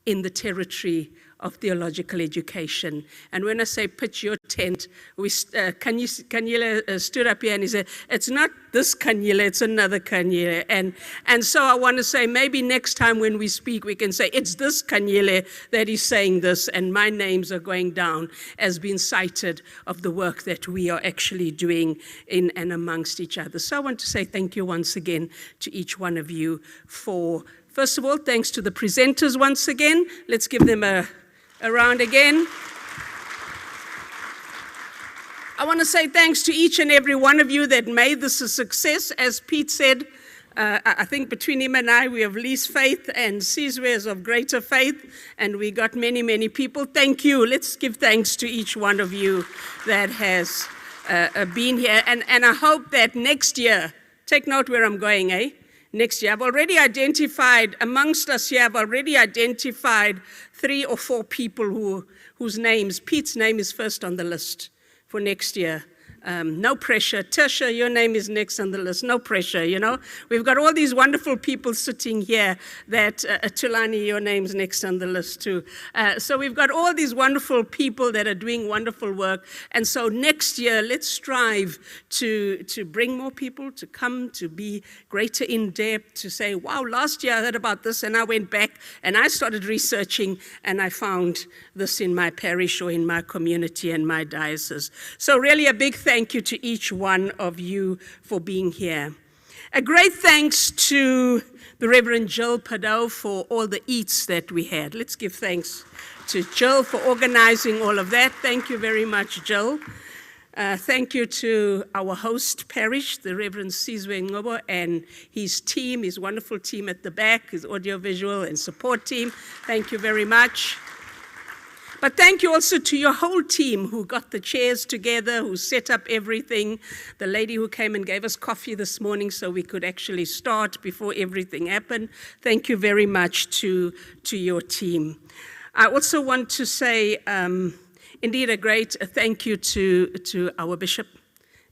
in the territory of theological education. And when I say pitch your tent, Kanyile stood up here and he said, it's not this Kanyile, it's another Kanyile. And so I want to say, maybe next time when we speak, we can say, it's this Kanyile that is saying this, and my names are going down as being cited of the work that we are actually doing in and amongst each other. So I want to say thank you once again to each one of you for, first of all, thanks to the presenters once again. Let's give them a round again. I want to say thanks to each and every one of you that made this a success. As Pete said, I think between him and I, we have least faith, and Sizwe is of greater faith, and we got many, many people. Thank you. Let's give thanks to each one of you that has been here. And I hope that next year, take note where I'm going, next year, I've already identified, amongst us here, I've already identified 3 or 4 people whose names, Pete's name is first on the list for next year. No pressure. Tertia, your name is next on the list. No pressure, you know. We've got all these wonderful people sitting here that, Tulani, your name's next on the list too. So we've got all these wonderful people that are doing wonderful work. And so next year, let's strive to bring more people to come, to be greater in depth, to say, wow, last year I heard about this and I went back and I started researching and I found this in my parish or in my community and my diocese. So really a big thank you to each one of you for being here. A great thanks to the Reverend Jill Padot for all the eats that we had. Let's give thanks to Jill for organizing all of that. Thank you very much, Jill. Thank you to our host parish, the Reverend Sizwe Ngobo, and his team, his wonderful team at the back, his audiovisual and support team. Thank you very much. But thank you also to your whole team who got the chairs together, who set up everything. The lady who came and gave us coffee this morning so we could actually start before everything happened. Thank you very much to your team. I also want to say, indeed, a great thank you to our Bishop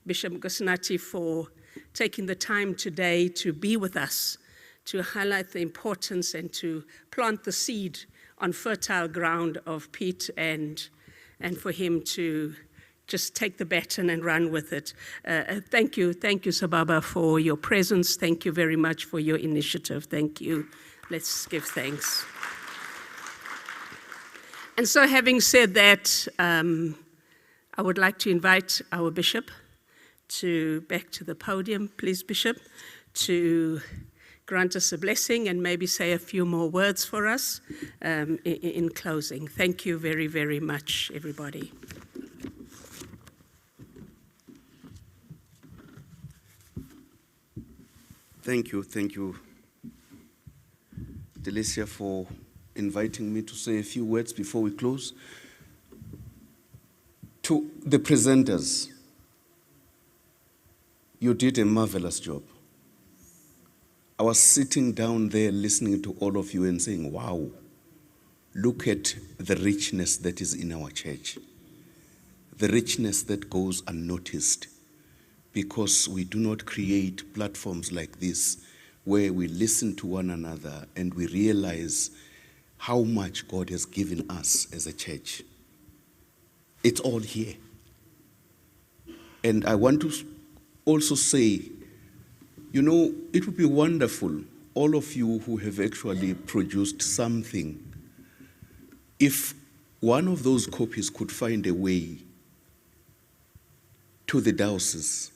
Nkosinathi, for taking the time today to be with us, to highlight the importance and to plant the seed on fertile ground of Pete, and for him to just take the baton and run with it. Thank you, Sababa, for your presence. Thank you very much for your initiative. Thank you. Let's give thanks. And so having said that, I would like to invite our Bishop back to the podium, please, Bishop, to grant us a blessing and maybe say a few more words for us in closing. Thank you very, very much, everybody. Thank you, Delicia, for inviting me to say a few words before we close. To the presenters, You did a marvelous job. I was sitting down there listening to all of you and saying, wow, look at the richness that is in our church. The richness that goes unnoticed because we do not create platforms like this where we listen to one another and we realize how much God has given us as a church. It's all here. And I want to also say, you know, it would be wonderful, all of you who have actually produced something, if one of those copies could find a way to the diocese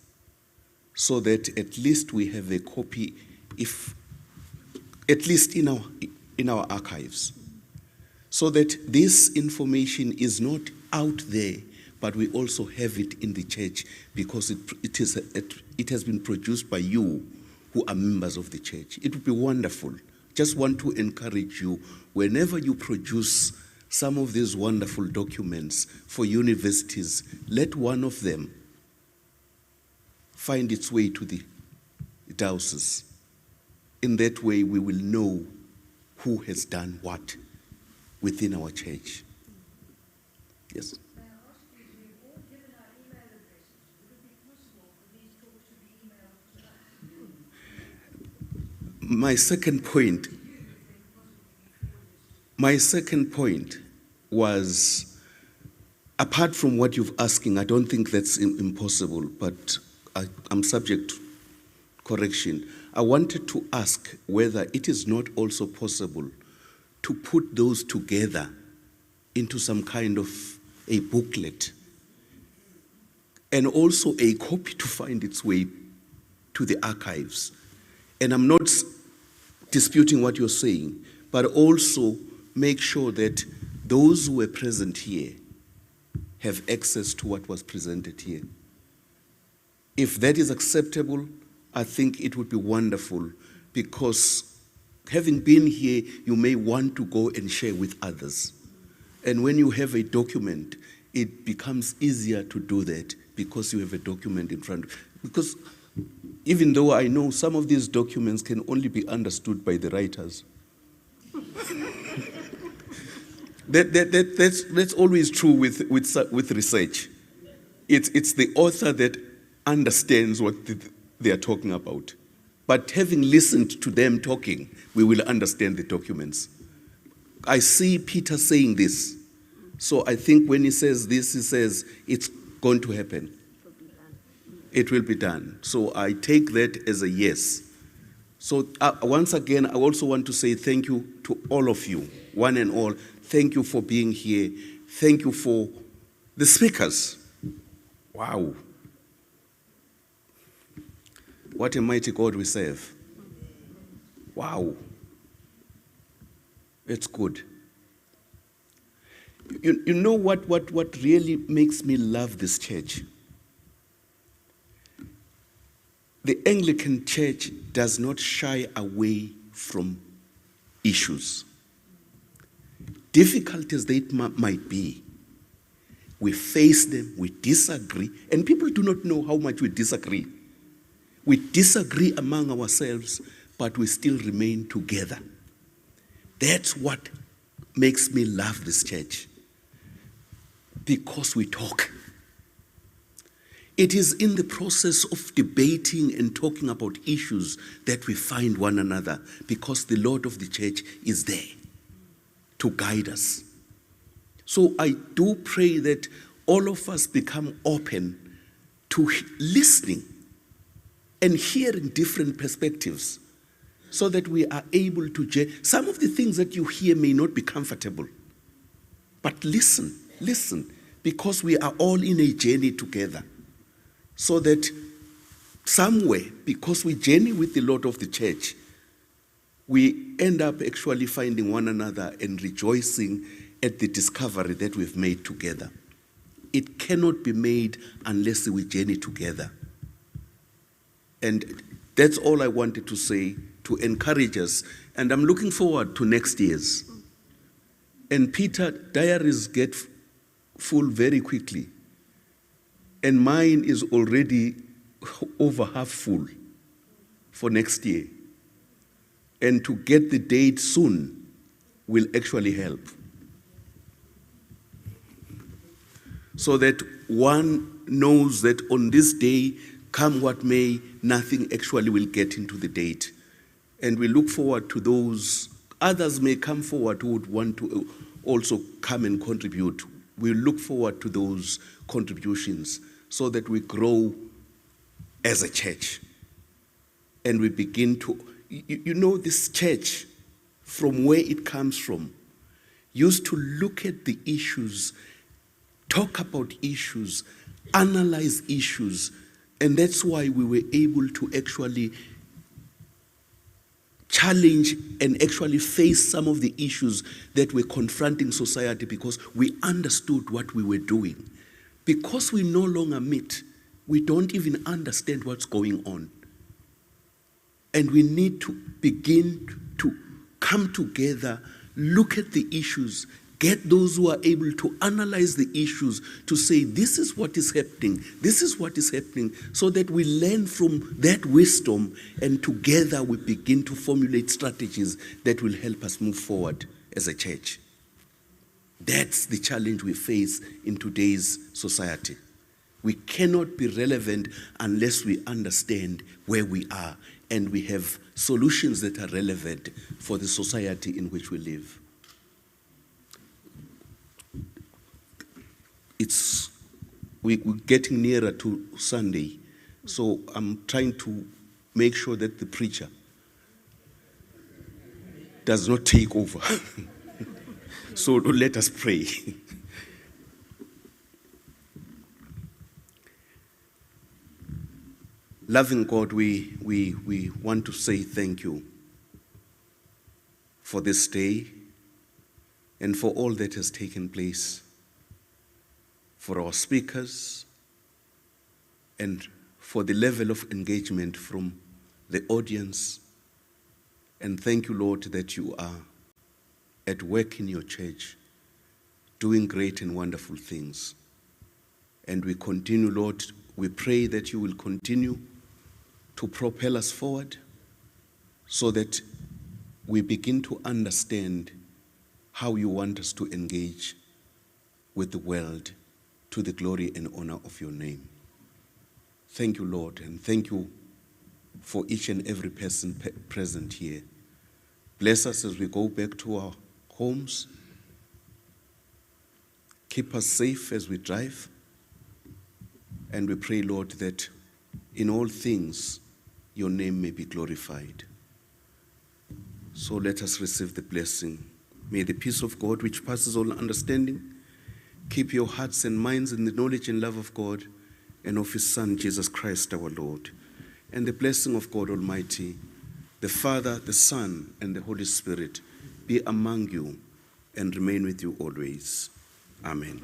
so that at least we have a copy, if at least in our archives, so that this information is not out there, but we also have it in the church because it has been produced by you who are members of the church. It would be wonderful. Just want to encourage you, whenever you produce some of these wonderful documents for universities, let one of them find its way to the diocese. In that way, we will know who has done what within our church. Yes. My second point was, apart from what you've asking, I don't think that's impossible, but I'm subject to correction. I wanted to ask whether it is not also possible to put those together into some kind of a booklet and also a copy to find its way to the archives. And I'm not disputing what you're saying, but also make sure that those who were present here have access to what was presented here. If that is acceptable, I think it would be wonderful, because having been here, you may want to go and share with others. And when you have a document, it becomes easier to do that because you have a document in front. Because even though I know some of these documents can only be understood by the writers. That's always true with research. It's the author that understands what they are talking about. But having listened to them talking, we will understand the documents. I see Peter saying this. So I think when he says this, he says it's going to happen. It will be done. So I take that as a yes. So once again, I also want to say thank you to all of you, one and all. Thank you for being here. Thank you for the speakers. Wow. What a mighty God we serve. Wow. It's good. You know what really makes me love this church? The Anglican Church does not shy away from issues. Difficult as they might be, we face them, we disagree, and people do not know how much we disagree. We disagree among ourselves, but we still remain together. That's what makes me love this church, because we talk. It is in the process of debating and talking about issues that we find one another, because the Lord of the church is there to guide us. So I do pray that all of us become open to listening and hearing different perspectives, so that we are able to judge. Some of the things that you hear may not be comfortable, but listen, because we are all in a journey together. So that somewhere, because we journey with the Lord of the church, we end up actually finding one another and rejoicing at the discovery that we've made together. It cannot be made unless we journey together. And that's all I wanted to say, to encourage us. And I'm looking forward to next year's. And Peter, diaries get full very quickly. And mine is already over half full for next year. And to get the date soon will actually help. So that one knows that on this day, come what may, nothing actually will get into the date. And we look forward to those. Others may come forward who would want to also come and contribute. We look forward to those contributions so that we grow as a church. And we begin to, you know, this church, from where it comes from, used to look at the issues, talk about issues, analyze issues, and that's why we were able to actually challenge and actually face some of the issues that were confronting society, because we understood what we were doing. Because we no longer meet, we don't even understand what's going on. And we need to begin to come together, look at the issues, get those who are able to analyze the issues to say, this is what is happening, this is what is happening, so that we learn from that wisdom, and together we begin to formulate strategies that will help us move forward as a church. That's the challenge we face in today's society. We cannot be relevant unless we understand where we are and we have solutions that are relevant for the society in which we live. We're getting nearer to Sunday, so I'm trying to make sure that the preacher does not take over. So let us pray. Loving God, we want to say thank you for this day and for all that has taken place, for our speakers, and for the level of engagement from the audience. And thank you, Lord, that you are at work in your church, doing great and wonderful things. And we continue, Lord, we pray that you will continue to propel us forward so that we begin to understand how you want us to engage with the world to the glory and honor of your name. Thank you, Lord, and thank you for each and every person present here. Bless us as we go back to our homes. Keep us safe as we drive. And we pray, Lord, that in all things your name may be glorified. So let us receive the blessing. May the peace of God, which passes all understanding, keep your hearts and minds in the knowledge and love of God and of his Son, Jesus Christ our Lord. And the blessing of God Almighty, the Father, the Son, and the Holy Spirit be among you and remain with you always. Amen.